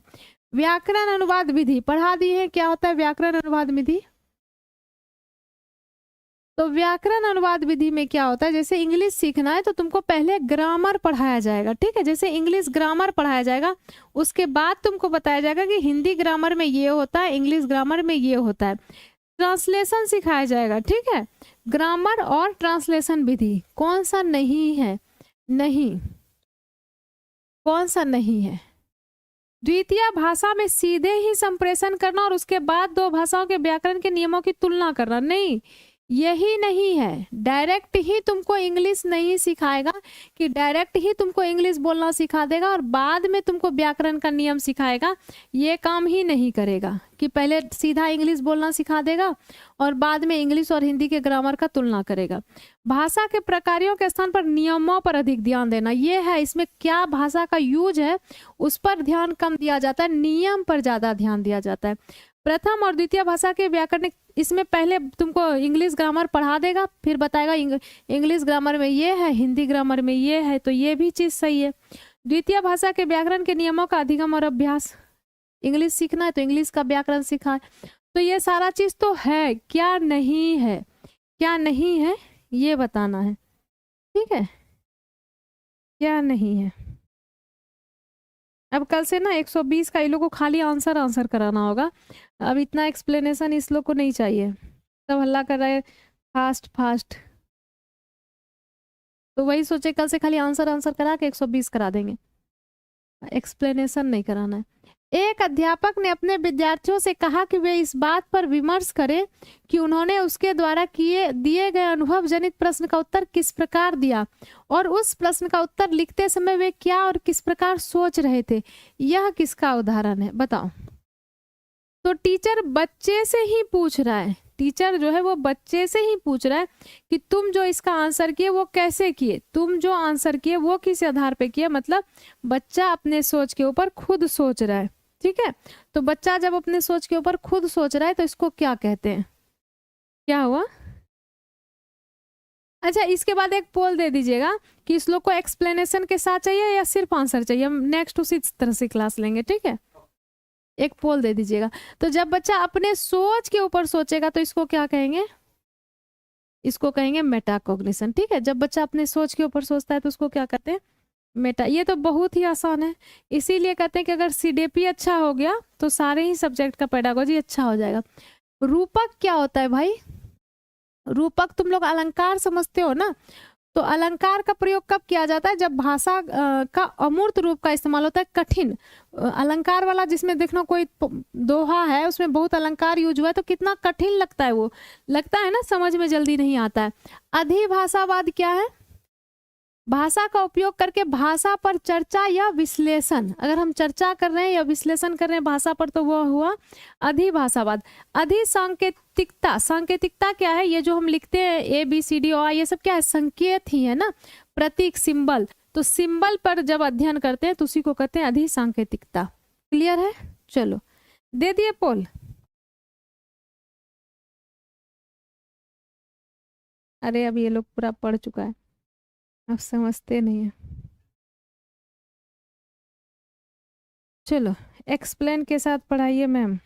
व्याकरण अनुवाद विधि पढ़ा दी है, क्या होता है व्याकरण अनुवाद विधि? तो व्याकरण अनुवाद विधि में क्या होता है? जैसे इंग्लिश सीखना है तो तुमको पहले ग्रामर पढ़ाया जाएगा, ठीक है। जैसे इंग्लिश ग्रामर पढ़ाया जाएगा, उसके बाद तुमको बताया जाएगा कि हिंदी ग्रामर में ये होता है, इंग्लिश ग्रामर में ये होता है। ट्रांसलेशन सिखाया जाएगा, ठीक है। ग्रामर और ट्रांसलेशन विधि कौन सा नहीं है? नहीं, कौन सा नहीं है? द्वितीय भाषा में सीधे ही संप्रेषण करना और उसके बाद दो भाषाओं के व्याकरण के नियमों की तुलना करना, नहीं, यही नहीं है। डायरेक्ट ही तुमको इंग्लिश नहीं सिखाएगा कि डायरेक्ट ही तुमको इंग्लिश बोलना सिखा देगा और बाद में तुमको व्याकरण का नियम सिखाएगा, ये काम ही नहीं करेगा कि पहले सीधा इंग्लिश बोलना सिखा देगा और बाद में इंग्लिश और हिंदी के ग्रामर का तुलना करेगा। भाषा के प्रकारों के स्थान पर नियमों पर अधिक ध्यान देना, ये है। इसमें क्या भाषा का यूज है उस पर ध्यान कम दिया जाता है, नियम पर ज्यादा ध्यान दिया जाता है। प्रथम और द्वितीय भाषा के व्याकरण, इसमें पहले तुमको इंग्लिश ग्रामर पढ़ा देगा, फिर बताएगा इंग्लिश ग्रामर में ये है, हिंदी ग्रामर में ये है, तो ये भी चीज सही है। द्वितीय भाषा के व्याकरण के नियमों का अधिगम और अभ्यास, इंग्लिश सीखना है तो इंग्लिश का व्याकरण सीखा, तो ये सारा चीज तो है। क्या नहीं है? क्या नहीं है ये बताना है, ठीक है। क्या नहीं है? अब कल से ना 120 का इन लोगों को खाली आंसर कराना होगा। अब इतना एक्सप्लेनेशन इस लोग को नहीं चाहिए, सब हल्ला कर रहे फास्ट फास्ट, तो वही सोचे कल से खाली आंसर करा के 120 करा देंगे, एक्सप्लेनेशन नहीं कराना है। एक अध्यापक ने अपने विद्यार्थियों से कहा कि वे इस बात पर विमर्श करें कि उन्होंने उसके द्वारा दिए गए अनुभव जनित प्रश्न का उत्तर किस प्रकार दिया और उस प्रश्न का उत्तर लिखते समय वे क्या और किस प्रकार सोच रहे थे। यह किसका उदाहरण है बताओ? तो टीचर बच्चे से ही पूछ रहा है टीचर जो है वो बच्चे से ही पूछ रहा है कि तुम जो इसका आंसर किए वो कैसे किए, तुम जो आंसर किए वो किस आधार पे किए। मतलब बच्चा अपने सोच के ऊपर खुद सोच रहा है, ठीक है। तो बच्चा जब अपने सोच के ऊपर खुद सोच रहा है तो इसको क्या कहते हैं, क्या हुआ। अच्छा, इसके बाद एक पोल दे दीजिएगा कि इस लोग को एक्सप्लेनेशन के साथ चाहिए या सिर्फ आंसर चाहिए। हम नेक्स्ट उसी तरह से क्लास लेंगे, ठीक है। एक पोल दे दीजिएगा। तो जब बच्चा अपने सोच के ऊपर सोचेगा तो इसको क्या कहेंगे, इसको कहेंगे मेटाकॉग्निशन, ठीक है। जब बच्चा अपने सोच के ऊपर सोचता है तो उसको क्या कहते हैं, मेटा। ये तो बहुत ही आसान है, इसीलिए कहते हैं कि अगर सीडीपी अच्छा हो गया तो सारे ही सब्जेक्ट का पेडागोजी अच्छा हो जाएगा। रूपक क्या होता है भाई, रूपक तुम लोग अलंकार समझते हो ना। तो अलंकार का प्रयोग कब किया जाता है, जब भाषा का अमूर्त रूप का इस्तेमाल होता है, कठिन अलंकार वाला, जिसमें देखना कोई दोहा है उसमें बहुत अलंकार यूज हुआ है तो कितना कठिन लगता है, वो लगता है ना, समझ में जल्दी नहीं आता है। अधिभाषावाद क्या है, भाषा का उपयोग करके भाषा पर चर्चा या विश्लेषण। अगर हम चर्चा कर रहे हैं या विश्लेषण कर रहे हैं भाषा पर तो वो हुआ अधिभाषावाद। अधिसांकेतिकता, सांकेतिकता क्या है, ये जो हम लिखते हैं ABCD और ये सब क्या है, संकेत ही है ना, प्रतीक, सिंबल। तो सिंबल पर जब अध्ययन करते हैं तो उसी को कहते हैं अधिसांकेतिकता। क्लियर है, चलो दे दिए पोल। अरे अब ये लोग पूरा पढ़ चुका है, अब समझते नहीं है। चलो एक्सप्लेन के साथ पढ़ाइए मैम।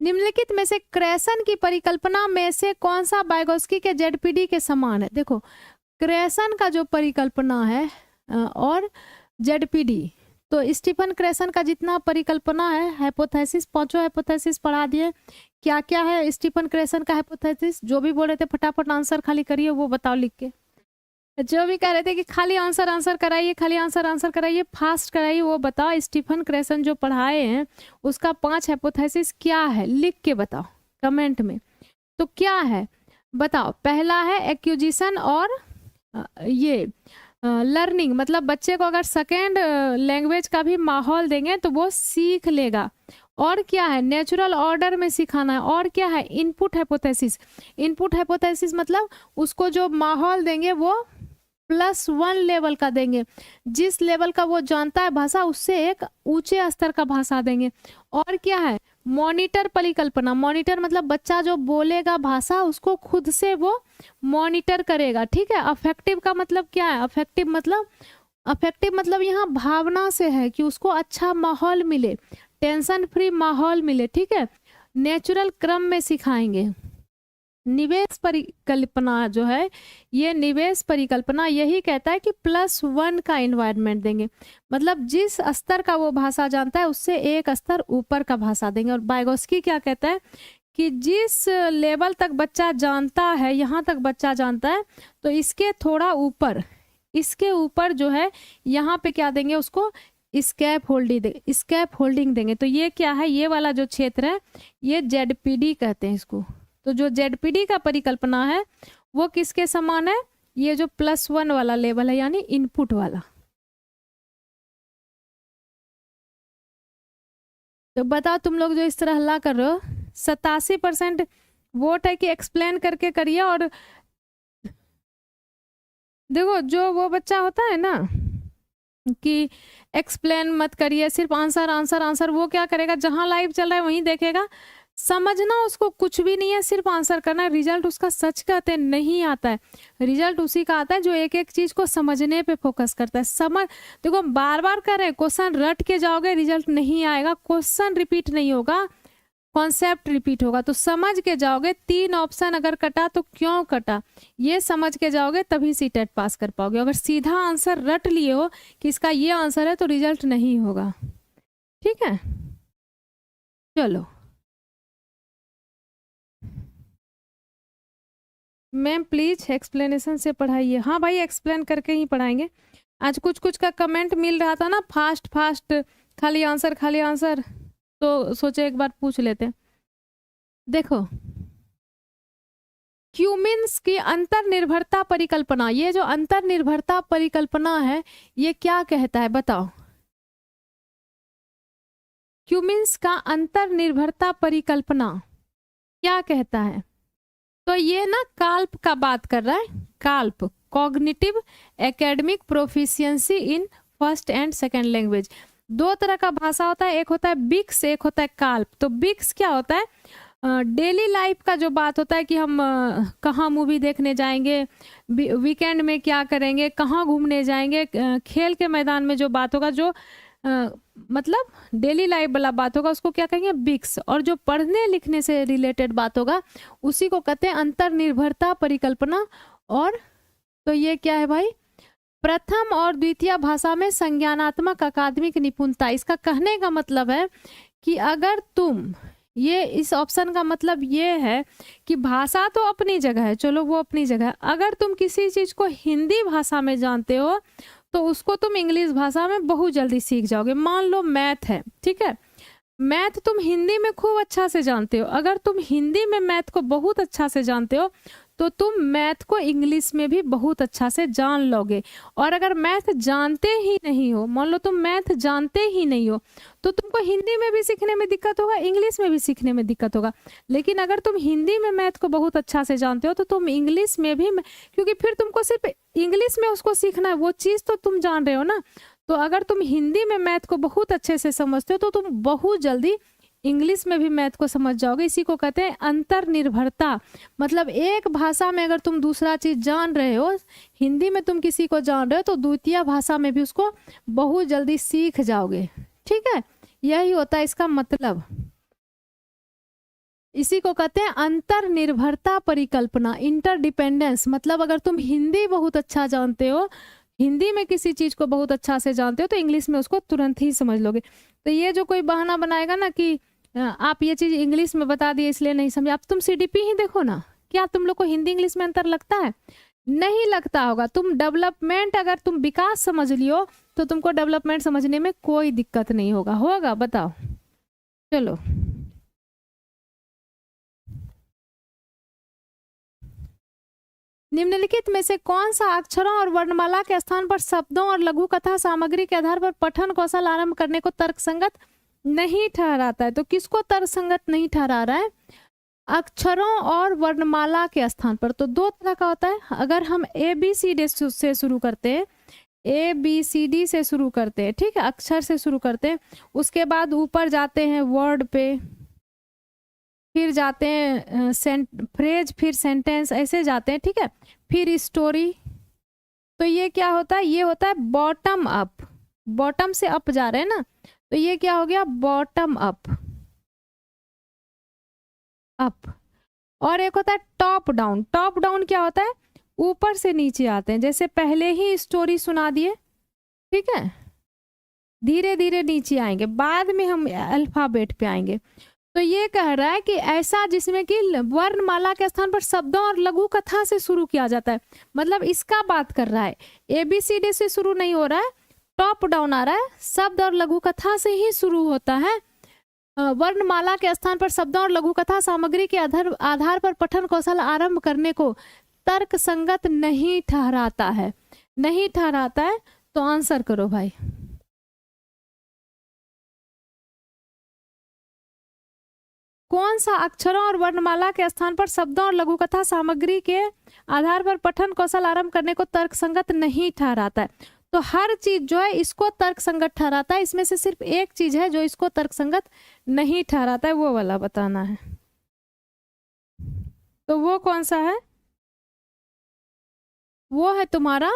निम्नलिखित में से क्रेसन की परिकल्पना में से कौन सा वाइगोत्स्की के जेडपीडी के समान है। देखो क्रेसन का जो परिकल्पना है और जेडपीडी, तो स्टीफन क्रेसन का जितना परिकल्पना है, हाइपोथेसिस, पांचों हाइपोथेसिस पढ़ा दिए। क्या क्या है स्टीफन क्रेसन का हाइपोथेसिस, जो भी बोल रहे थे फटाफट आंसर खाली करिए, वो बताओ लिख के। जो भी कह रहे थे कि खाली आंसर आंसर कराइए, खाली आंसर आंसर कराइए, फास्ट कराइए, वो बताओ। स्टीफन क्रेसन जो पढ़ाए हैं उसका 5 हाइपोथेसिस क्या है, लिख के बताओ कमेंट में। तो क्या है बताओ। पहला है एक्यूजिशन और ये लर्निंग, मतलब बच्चे को अगर सेकेंड लैंग्वेज का भी माहौल देंगे तो वो सीख लेगा। और क्या है, नेचुरल ऑर्डर में सिखाना है। और क्या है, इनपुट हाइपोथेसिस। इनपुट हाइपोथेसिस मतलब उसको जो माहौल देंगे वो +1 लेवल का देंगे, जिस लेवल का वो जानता है भाषा उससे एक ऊंचे स्तर का भाषा देंगे। और क्या है, मॉनिटर परिकल्पना। मॉनिटर मतलब बच्चा जो बोलेगा भाषा उसको खुद से वो मॉनिटर करेगा, ठीक है। अफेक्टिव का मतलब क्या है, अफेक्टिव मतलब यहाँ भावना से है कि उसको अच्छा माहौल मिले, टेंशन फ्री माहौल मिले, ठीक है। नेचुरल क्रम में सिखाएंगे। निवेश परिकल्पना जो है, ये निवेश परिकल्पना यही कहता है कि +1 का एनवायरनमेंट देंगे, मतलब जिस स्तर का वो भाषा जानता है उससे एक स्तर ऊपर का भाषा देंगे। और वाइगोत्स्की क्या कहता है कि जिस लेवल तक बच्चा जानता है, यहाँ तक बच्चा जानता है, तो इसके थोड़ा ऊपर, इसके ऊपर जो है यहाँ पे क्या देंगे उसको, स्कैप होल्डिंग देंगे। तो ये क्या है, ये वाला जो क्षेत्र है ये जेडपीडी कहते हैं इसको। तो जो जेडपीडी का परिकल्पना है वो किसके समान है, ये जो +1 वाला लेवल है यानी इनपुट वाला। तो बताओ तुम लोग जो इस तरह हल्ला कर रहे हो, 87% वोट है कि एक्सप्लेन करके करिए। और देखो जो वो बच्चा होता है ना कि एक्सप्लेन मत करिए, सिर्फ आंसर आंसर आंसर, वो क्या करेगा, जहां लाइव चल रहा है वहीं देखेगा, समझना उसको कुछ भी नहीं है, सिर्फ आंसर करना है। रिजल्ट उसका सच कहते हैं नहीं आता है, रिजल्ट उसी का आता है जो एक एक चीज को समझने पे फोकस करता है। समझ, देखो बार बार कर रहे हैं, क्वेश्चन रट के जाओगे रिजल्ट नहीं आएगा, क्वेश्चन रिपीट नहीं होगा, कॉन्सेप्ट रिपीट होगा। तो समझ के जाओगे, 3 ऑप्शन अगर कटा तो क्यों कटा, ये समझ के जाओगे तभी सीटेट पास कर पाओगे। अगर सीधा आंसर रट लिए हो कि इसका ये आंसर है तो रिजल्ट नहीं होगा, ठीक है। चलो मैम प्लीज एक्सप्लेनेशन से पढ़ाइए। हाँ भाई एक्सप्लेन करके ही पढ़ाएंगे। आज कुछ कुछ का कमेंट मिल रहा था ना, फास्ट फास्ट खाली आंसर खाली आंसर, तो सोचे एक बार पूछ लेते हैं। देखो क्यूमिन्स की अंतर्निर्भरता परिकल्पना, ये जो अंतर्निर्भरता परिकल्पना है ये क्या कहता है बताओ। क्यूमिन्स का अंतर्निर्भरता परिकल्पना क्या कहता है? तो ये ना काल्प का बात कर रहा है। Calf, cognitive academic proficiency in first and second language. दो तरह का भाषा होता है, एक होता है बिक्स, एक होता है काल्प। तो बिक्स क्या होता है? डेली लाइफ का जो बात होता है कि हम कहाँ मूवी देखने जाएंगे, वीकेंड में क्या करेंगे, कहाँ घूमने जाएंगे, खेल के मैदान में जो बात होगा, जो मतलब डेली लाइफ वाला बात होगा, उसको क्या कहेंगे? बिक्स। और जो पढ़ने लिखने से रिलेटेड बात होगा उसी को कहते हैं अंतर्निर्भरता परिकल्पना। और तो ये क्या है भाई? प्रथम और द्वितीय भाषा में संज्ञानात्मक अकादमिक निपुणता। इसका कहने का मतलब है कि अगर तुम, ये इस ऑप्शन का मतलब ये है कि भाषा तो अपनी जगह है, चलो वो अपनी जगह है, अगर तुम किसी चीज को हिंदी भाषा में जानते हो तो उसको तुम इंग्लिश भाषा में बहुत जल्दी सीख जाओगे। मान लो मैथ है, ठीक है, मैथ तुम हिंदी में खूब अच्छा से जानते हो, अगर तुम हिंदी में मैथ को बहुत अच्छा से जानते हो तो तुम मैथ को इंग्लिश में भी बहुत अच्छा से जान लोगे। और अगर मैथ जानते ही नहीं हो, मान लो तुम मैथ जानते ही नहीं हो, तो तुमको हिंदी में भी सीखने में दिक्कत होगा, इंग्लिश में भी सीखने में दिक्कत होगा। लेकिन अगर तुम हिंदी में मैथ को बहुत अच्छा से जानते हो तो तुम इंग्लिश में भी, क्योंकि फिर तुमको सिर्फ इंग्लिश में उसको सीखना है, वो चीज़ तो तुम जान रहे हो ना। तो अगर तुम हिंदी में मैथ को बहुत अच्छे से समझते हो तो तुम बहुत जल्दी इंग्लिश में भी मैथ को समझ जाओगे। इसी को कहते हैं अंतर्निर्भरता। मतलब एक भाषा में अगर तुम दूसरा चीज जान रहे हो, हिंदी में तुम किसी को जान रहे हो तो द्वितीय भाषा में भी उसको बहुत जल्दी सीख जाओगे। ठीक है, यही होता है इसका मतलब। इसी को कहते हैं अंतर्निर्भरता परिकल्पना, इंटरडिपेंडेंस। मतलब अगर तुम हिंदी बहुत अच्छा जानते हो, हिंदी में किसी चीज को बहुत अच्छा से जानते हो तो इंग्लिश में उसको तुरंत ही समझ लोगे। तो ये जो कोई बहाना बनाएगा ना कि आप ये चीज इंग्लिश में बता दिए इसलिए नहीं समझे, आप तुम सीडीपी ही देखो ना, क्या तुम लोग को हिंदी इंग्लिश में अंतर लगता है? नहीं लगता होगा। तुम डेवलपमेंट, अगर तुम विकास समझ लियो तो तुमको डेवलपमेंट समझने में कोई दिक्कत नहीं होगा। होगा? बताओ। चलो, निम्नलिखित में से कौन सा अक्षरों और वर्णमाला के स्थान पर शब्दों और लघु कथा सामग्री के आधार पर पठन कौशल आरंभ करने को तर्कसंगत नहीं ठहराता है? तो किसको तर्कसंगत नहीं ठहरा रहा है? अक्षरों और वर्णमाला के स्थान पर। तो दो तरह का होता है। अगर हम ए बी सी डी से शुरू करते हैं, ए बी सी डी से शुरू करते हैं, ठीक है, अक्षर से शुरू करते हैं, उसके बाद ऊपर जाते हैं वर्ड पे, फिर जाते हैं फ्रेज, फिर सेंटेंस, ऐसे जाते हैं, ठीक है, फिर स्टोरी। तो ये क्या होता है? ये होता है बॉटम अप। बॉटम से अप जा रहे हैं ना, तो ये क्या हो गया? Bottom up. अप। और एक होता है टॉप डाउन। टॉप डाउन क्या होता है? ऊपर से नीचे आते हैं। जैसे पहले ही स्टोरी सुना दिए, ठीक है, धीरे धीरे नीचे आएंगे, बाद में हम अल्फाबेट पे आएंगे। तो ये कह रहा है कि ऐसा जिसमें कि वर्णमाला के स्थान पर शब्दों और लघु कथा से शुरू किया जाता है। मतलब इसका बात कर रहा है, ABCD से शुरू नहीं हो रहा है, टॉप डाउन आ रहा है, शब्द और लघु कथा से ही शुरू होता है। वर्णमाला के स्थान पर शब्दों और लघु कथा सामग्री के आधार पर पठन कौशल आरंभ करने को तर्क संगत नहीं ठहराता है। नहीं ठहराता है, तो आंसर करो भाई। कौन सा अक्षरों और वर्णमाला के स्थान पर शब्दों और लघु कथा सामग्री के आधार पर पठन कौशल आरंभ करने को तर्कसंगत नहीं ठहराता है? तो हर चीज जो है इसको तर्कसंगत ठहराता है, इसमें से सिर्फ एक चीज है जो इसको तर्कसंगत नहीं ठहराता है, वो वाला बताना है। तो वो कौन सा है? वो है तुम्हारा,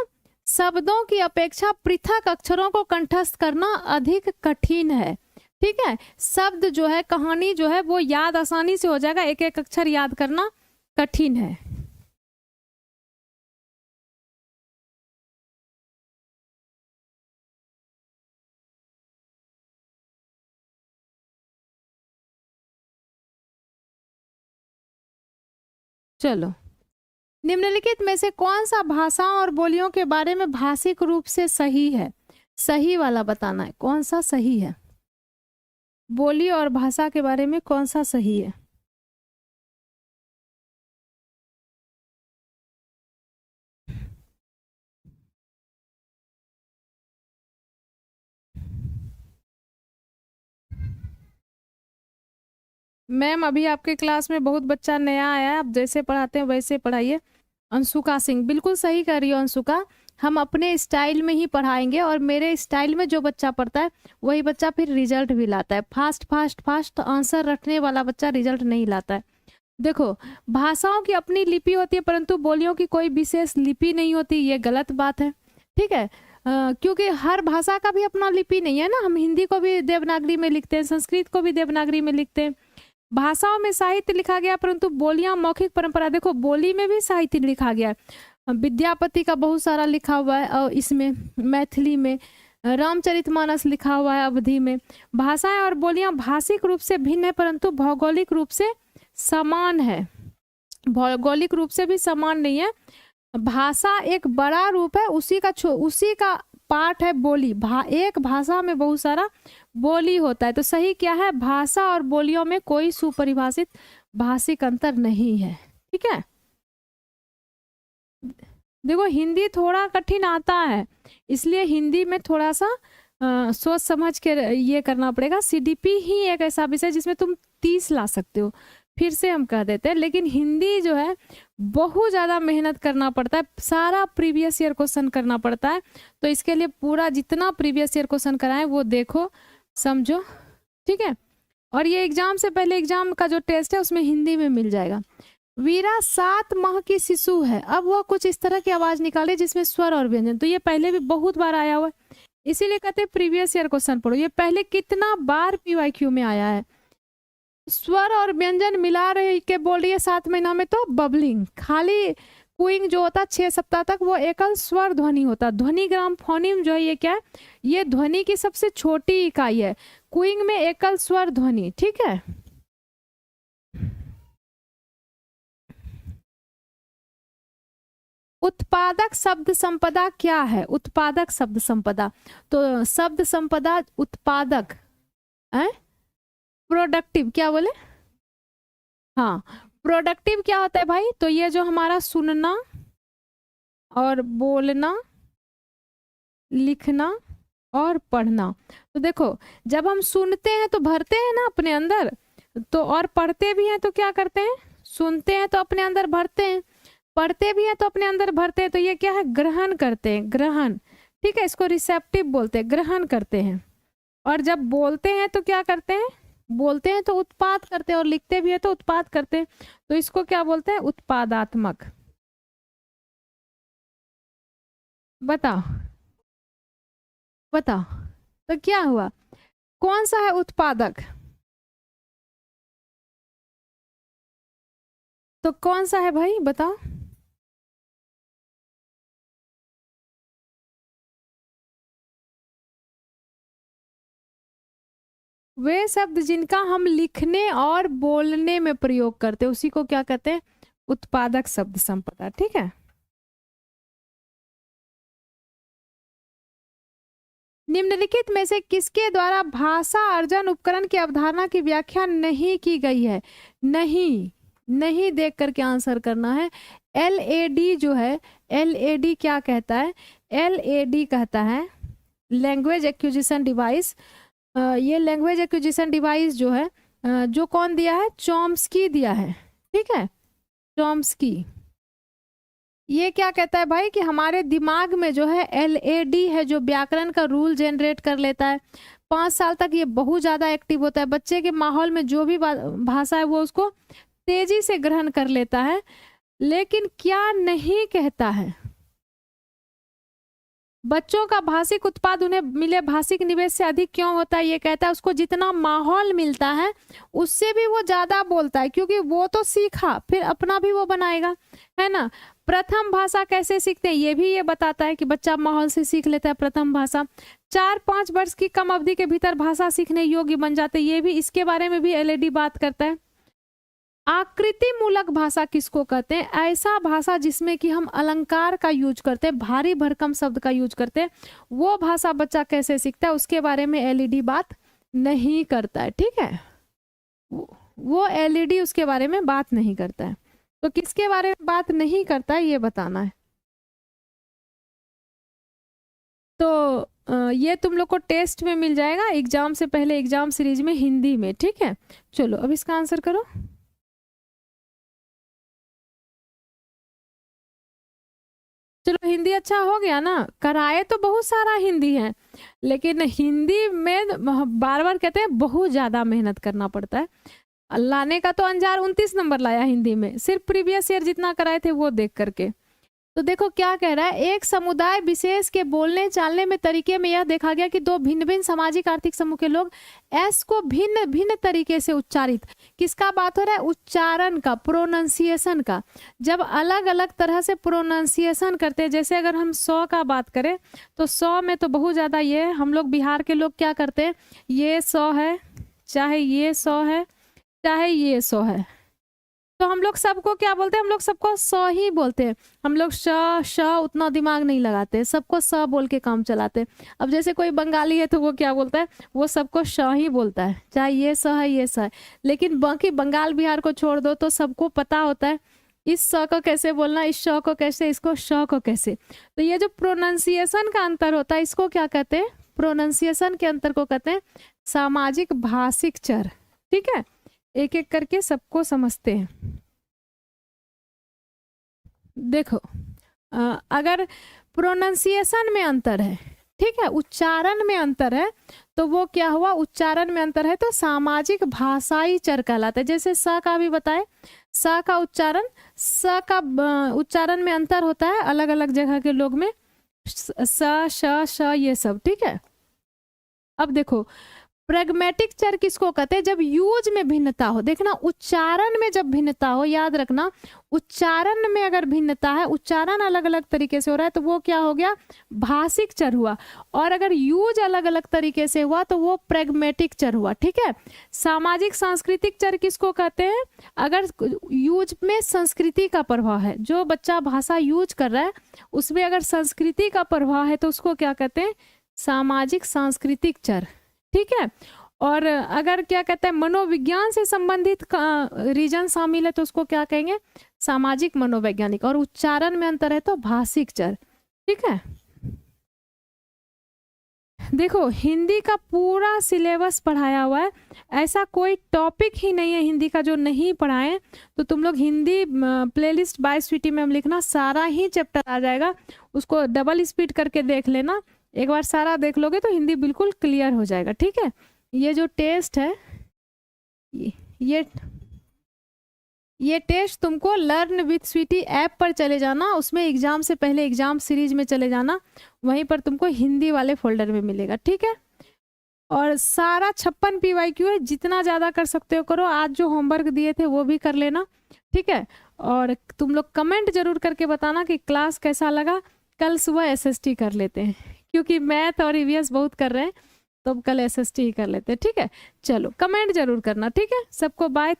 शब्दों की अपेक्षा पृथक अक्षरों को कंठस्थ करना अधिक कठिन है। ठीक है, शब्द जो है, कहानी जो है, वो याद आसानी से हो जाएगा, एक एक अक्षर याद करना कठिन है। चलो, निम्नलिखित में से कौन सा भाषाओं और बोलियों के बारे में भाषिक रूप से सही है? सही वाला बताना है, कौन सा सही है? बोली और भाषा के बारे में कौन सा सही है? मैम अभी आपके क्लास में बहुत बच्चा नया आया है, आप जैसे पढ़ाते हैं वैसे पढ़ाइए। अंशुका सिंह, बिल्कुल सही कर रही हो अंशुका, हम अपने स्टाइल में ही पढ़ाएंगे और मेरे स्टाइल में जो बच्चा पढ़ता है वही बच्चा फिर रिजल्ट भी लाता है। फास्ट फास्ट फास्ट आंसर रटने वाला बच्चा रिजल्ट नहीं लाता है। देखो, भाषाओं की अपनी लिपि होती है परंतु बोलियों की कोई विशेष लिपि नहीं होती, ये गलत बात है। ठीक है, क्योंकि हर भाषा का भी अपना लिपि नहीं है ना। हम हिंदी को भी देवनागरी में लिखते हैं, संस्कृत को भी देवनागरी में लिखते हैं। भाषाओं में साहित्य लिखा गया परंतु बोलियां मौखिक परंपरा। देखो, बोली में भी साहित्य लिखा गया है, विद्यापति का बहुत सारा लिखा हुआ है और इसमें मैथिली में रामचरितमानस लिखा हुआ है अवधि में। भाषाएं और बोलियां भाषिक रूप से भिन्न है परंतु भौगोलिक रूप से समान है। भौगोलिक रूप से भी समान नहीं है। भाषा एक बड़ा रूप है, उसी का पार्ट है बोली। एक भाषा में बहुत सारा बोली होता है। तो सही क्या है, भाषा और बोलियों में कोई सुपरिभाषित भाषिक अंतर नहीं है। ठीक है, देखो हिंदी थोड़ा कठिन आता है, इसलिए हिंदी में थोड़ा सा सोच समझ के ये करना पड़ेगा। सीडीपी ही एक ऐसा विषय जिसमें तुम 30 ला सकते हो, फिर से हम कह देते हैं। लेकिन हिंदी जो है बहुत ज़्यादा मेहनत करना पड़ता है, सारा प्रीवियस ईयर क्वेश्चन करना पड़ता है। तो इसके लिए पूरा जितना प्रीवियस ईयर क्वेश्चन कराएं वो देखो समझो। ठीक है, और ये एग्जाम से पहले एग्जाम का जो टेस्ट है उसमें हिंदी में मिल जाएगा। वीरा 7 माह की शिशु है, अब वह कुछ इस तरह की आवाज निकाले जिसमें स्वर और व्यंजन। तो ये पहले भी बहुत बार आया हुआ है, इसीलिए कहते हैं प्रीवियस ईयर क्वेश्चन पढ़ो। ये पहले कितना बार पीवाईक्यू में आया है। स्वर और व्यंजन मिला रहे के बोल रही है 7 महीना में, तो बबलिंग। खाली कुइंग जो होता 6 सप्ताह तक वो एकल स्वर ध्वनि होता। ध्वनिग्राम फोनिम जो है ये क्या है, ये ध्वनि की सबसे छोटी इकाई है। कुइंग में एकल स्वर ध्वनि। ठीक है, उत्पादक शब्द संपदा क्या है। उत्पादक शब्द संपदा, तो शब्द संपदा उत्पादक है। प्रोडक्टिव क्या बोले, हाँ प्रोडक्टिव क्या होता है भाई, तो ये जो हमारा सुनना और बोलना, लिखना और पढ़ना। तो देखो, जब हम सुनते हैं तो भरते हैं ना अपने अंदर, तो और पढ़ते भी हैं तो क्या करते हैं, सुनते हैं तो अपने अंदर भरते हैं, पढ़ते भी हैं तो अपने अंदर भरते हैं। तो ये क्या है, ग्रहण करते हैं, ग्रहण। ठीक है, इसको रिसेप्टिव बोलते हैं, ग्रहण करते हैं। और जब बोलते हैं तो क्या करते हैं, बोलते हैं तो उत्पाद करते हैं, और लिखते भी है तो उत्पाद करते हैं। तो इसको क्या बोलते हैं, उत्पादात्मक। बताओ बताओ, तो क्या हुआ, कौन सा है उत्पादक, तो कौन सा है भाई बताओ। वे शब्द जिनका हम लिखने और बोलने में प्रयोग करते हैं उसी को क्या कहते हैं, उत्पादक शब्द संपदा। ठीक है, निम्नलिखित में से किसके द्वारा भाषा अर्जन उपकरण की अवधारणा की व्याख्या नहीं की गई है। नहीं, नहीं देख करके आंसर करना है। LAD जो है, LAD क्या कहता है, LAD कहता है लैंग्वेज एक्विजिशन डिवाइस। ये लैंग्वेज एक्विजिशन डिवाइस जो है, जो कौन दिया है, चॉम्स्की दिया है। ठीक है, चॉम्स्की। ये क्या कहता है भाई कि हमारे दिमाग में जो है LAD है, जो व्याकरण का रूल जनरेट कर लेता है। 5 साल तक ये बहुत ज्यादा एक्टिव होता है। बच्चे के माहौल में जो भी भाषा है वो उसको तेजी से ग्रहण कर लेता है। लेकिन क्या नहीं कहता है, बच्चों का भाषिक उत्पाद उन्हें मिले भाषिक निवेश से अधिक क्यों होता है। ये कहता है उसको जितना माहौल मिलता है उससे भी वो ज्यादा बोलता है, क्योंकि वो तो सीखा फिर अपना भी वो बनाएगा, है ना। प्रथम भाषा कैसे सीखते हैं ये भी ये बताता है कि बच्चा माहौल से सीख लेता है प्रथम भाषा। 4-5 वर्ष की कम अवधि के भीतर भाषा सीखने योग्य बन जाते हैं, ये भी इसके बारे में भी LAD बात करता है। आकृति मूलक भाषा किसको कहते हैं, ऐसा भाषा जिसमें कि हम अलंकार का यूज करते हैं, भारी भरकम शब्द का यूज करते हैं, वो भाषा बच्चा कैसे सीखता है उसके बारे में LAD बात नहीं करता है। ठीक है, वो LAD उसके बारे में बात नहीं करता है। तो किसके बारे में बात नहीं करता है ये बताना है। तो ये तुम लोग को टेस्ट में मिल जाएगा, एग्जाम से पहले एग्जाम सीरीज में हिंदी में, ठीक है। चलो अब इसका आंसर करो। चलो हिंदी अच्छा हो गया ना। कराए तो बहुत सारा हिंदी है, लेकिन हिंदी में बार बार कहते हैं बहुत ज़्यादा मेहनत करना पड़ता है। लाने का तो अंजार 29 नंबर लाया हिंदी में, सिर्फ प्रीवियस ईयर जितना कराए थे वो देख करके। तो देखो क्या कह रहा है, एक समुदाय विशेष के बोलने चालने में तरीके में यह देखा गया कि दो भिन्न भिन्न सामाजिक आर्थिक समूह के लोग एस को भिन्न भिन्न तरीके से उच्चारित, किसका बात हो रहा है, उच्चारण का, प्रोनाउंसिएशन का। जब अलग अलग तरह से प्रोनाउंसिएशन करते हैं, जैसे अगर हम सौ का बात करें तो सौ में तो बहुत ज़्यादा ये हम लोग बिहार के लोग क्या करते हैं, ये सौ है, चाहे ये सौ है, चाहे ये सौ है, तो हम लोग सबको क्या बोलते हैं, हम लोग सबको स ही बोलते हैं। हम लोग श उतना दिमाग नहीं लगाते, सबको स बोल के काम चलाते हैं। अब जैसे कोई बंगाली है तो वो क्या बोलता है, वो सबको श ही बोलता है, चाहे ये स है ये स है। लेकिन बाकी बंगाल बिहार को छोड़ दो तो सबको पता होता है इस स को कैसे बोलना, इस श को कैसे, इसको श को कैसे। तो ये जो प्रोनाउंसिएशन का अंतर होता है इसको क्या कहते हैं, प्रोनाउंसिएशन के अंतर को कहते हैं सामाजिक भाषिक चर। ठीक है, एक एक करके सबको समझते हैं। देखो अगर प्रोनाउंसिएशन में अंतर है, ठीक है, उच्चारण में अंतर है, तो वो क्या हुआ, उच्चारण में अंतर है तो सामाजिक भाषाई चर कहलाता है। जैसे स का भी बताए, स का उच्चारण, स का उच्चारण में अंतर होता है अलग अलग जगह के लोग में, स श ये सब, ठीक है। अब देखो प्रैग्मेटिक चर किसको कहते हैं, जब यूज में भिन्नता हो। देखना उच्चारण में जब भिन्नता हो, याद रखना उच्चारण में अगर भिन्नता है, उच्चारण अलग अलग तरीके से हो रहा है तो वो क्या हो गया, भाषिक चर हुआ। और अगर यूज अलग अलग तरीके से हुआ तो वो प्रैग्मेटिक चर हुआ। ठीक है, सामाजिक सांस्कृतिक चर किसको कहते हैं, अगर यूज में संस्कृति का प्रभाव है, जो बच्चा भाषा यूज कर रहा है उसमें अगर संस्कृति का प्रभाव है तो उसको क्या कहते हैं, सामाजिक सांस्कृतिक चर। ठीक है, और अगर क्या कहते हैं मनोविज्ञान से संबंधित रीजन शामिल है तो उसको क्या कहेंगे, सामाजिक मनोवैज्ञानिक। और उच्चारण में अंतर है तो भाषिक चर। ठीक है, देखो हिंदी का पूरा सिलेबस पढ़ाया हुआ है, ऐसा कोई टॉपिक ही नहीं है हिंदी का जो नहीं पढ़ाए। तो तुम लोग Hindi playlist by Sweety ma'am लिखना, सारा ही चैप्टर आ जाएगा, उसको डबल स्पीड करके देख लेना। एक बार सारा देख लोगे तो हिंदी बिल्कुल क्लियर हो जाएगा। ठीक है, ये जो टेस्ट है ये टेस्ट तुमको लर्न विथ स्वीटी ऐप पर चले जाना, उसमें एग्जाम से पहले एग्जाम सीरीज में चले जाना, वहीं पर तुमको हिंदी वाले फोल्डर में मिलेगा। ठीक है, और सारा 56 PYQ है, जितना ज़्यादा कर सकते हो करो। आज जो होमवर्क दिए थे वो भी कर लेना। ठीक है, और तुम लोग कमेंट जरूर करके बताना कि क्लास कैसा लगा। कल सुबह SST कर लेते हैं, क्योंकि मैथ और EVS बहुत कर रहे हैं, तो कल SST ही कर लेते हैं। ठीक है, चलो कमेंट जरूर करना। ठीक है, सबको बाय।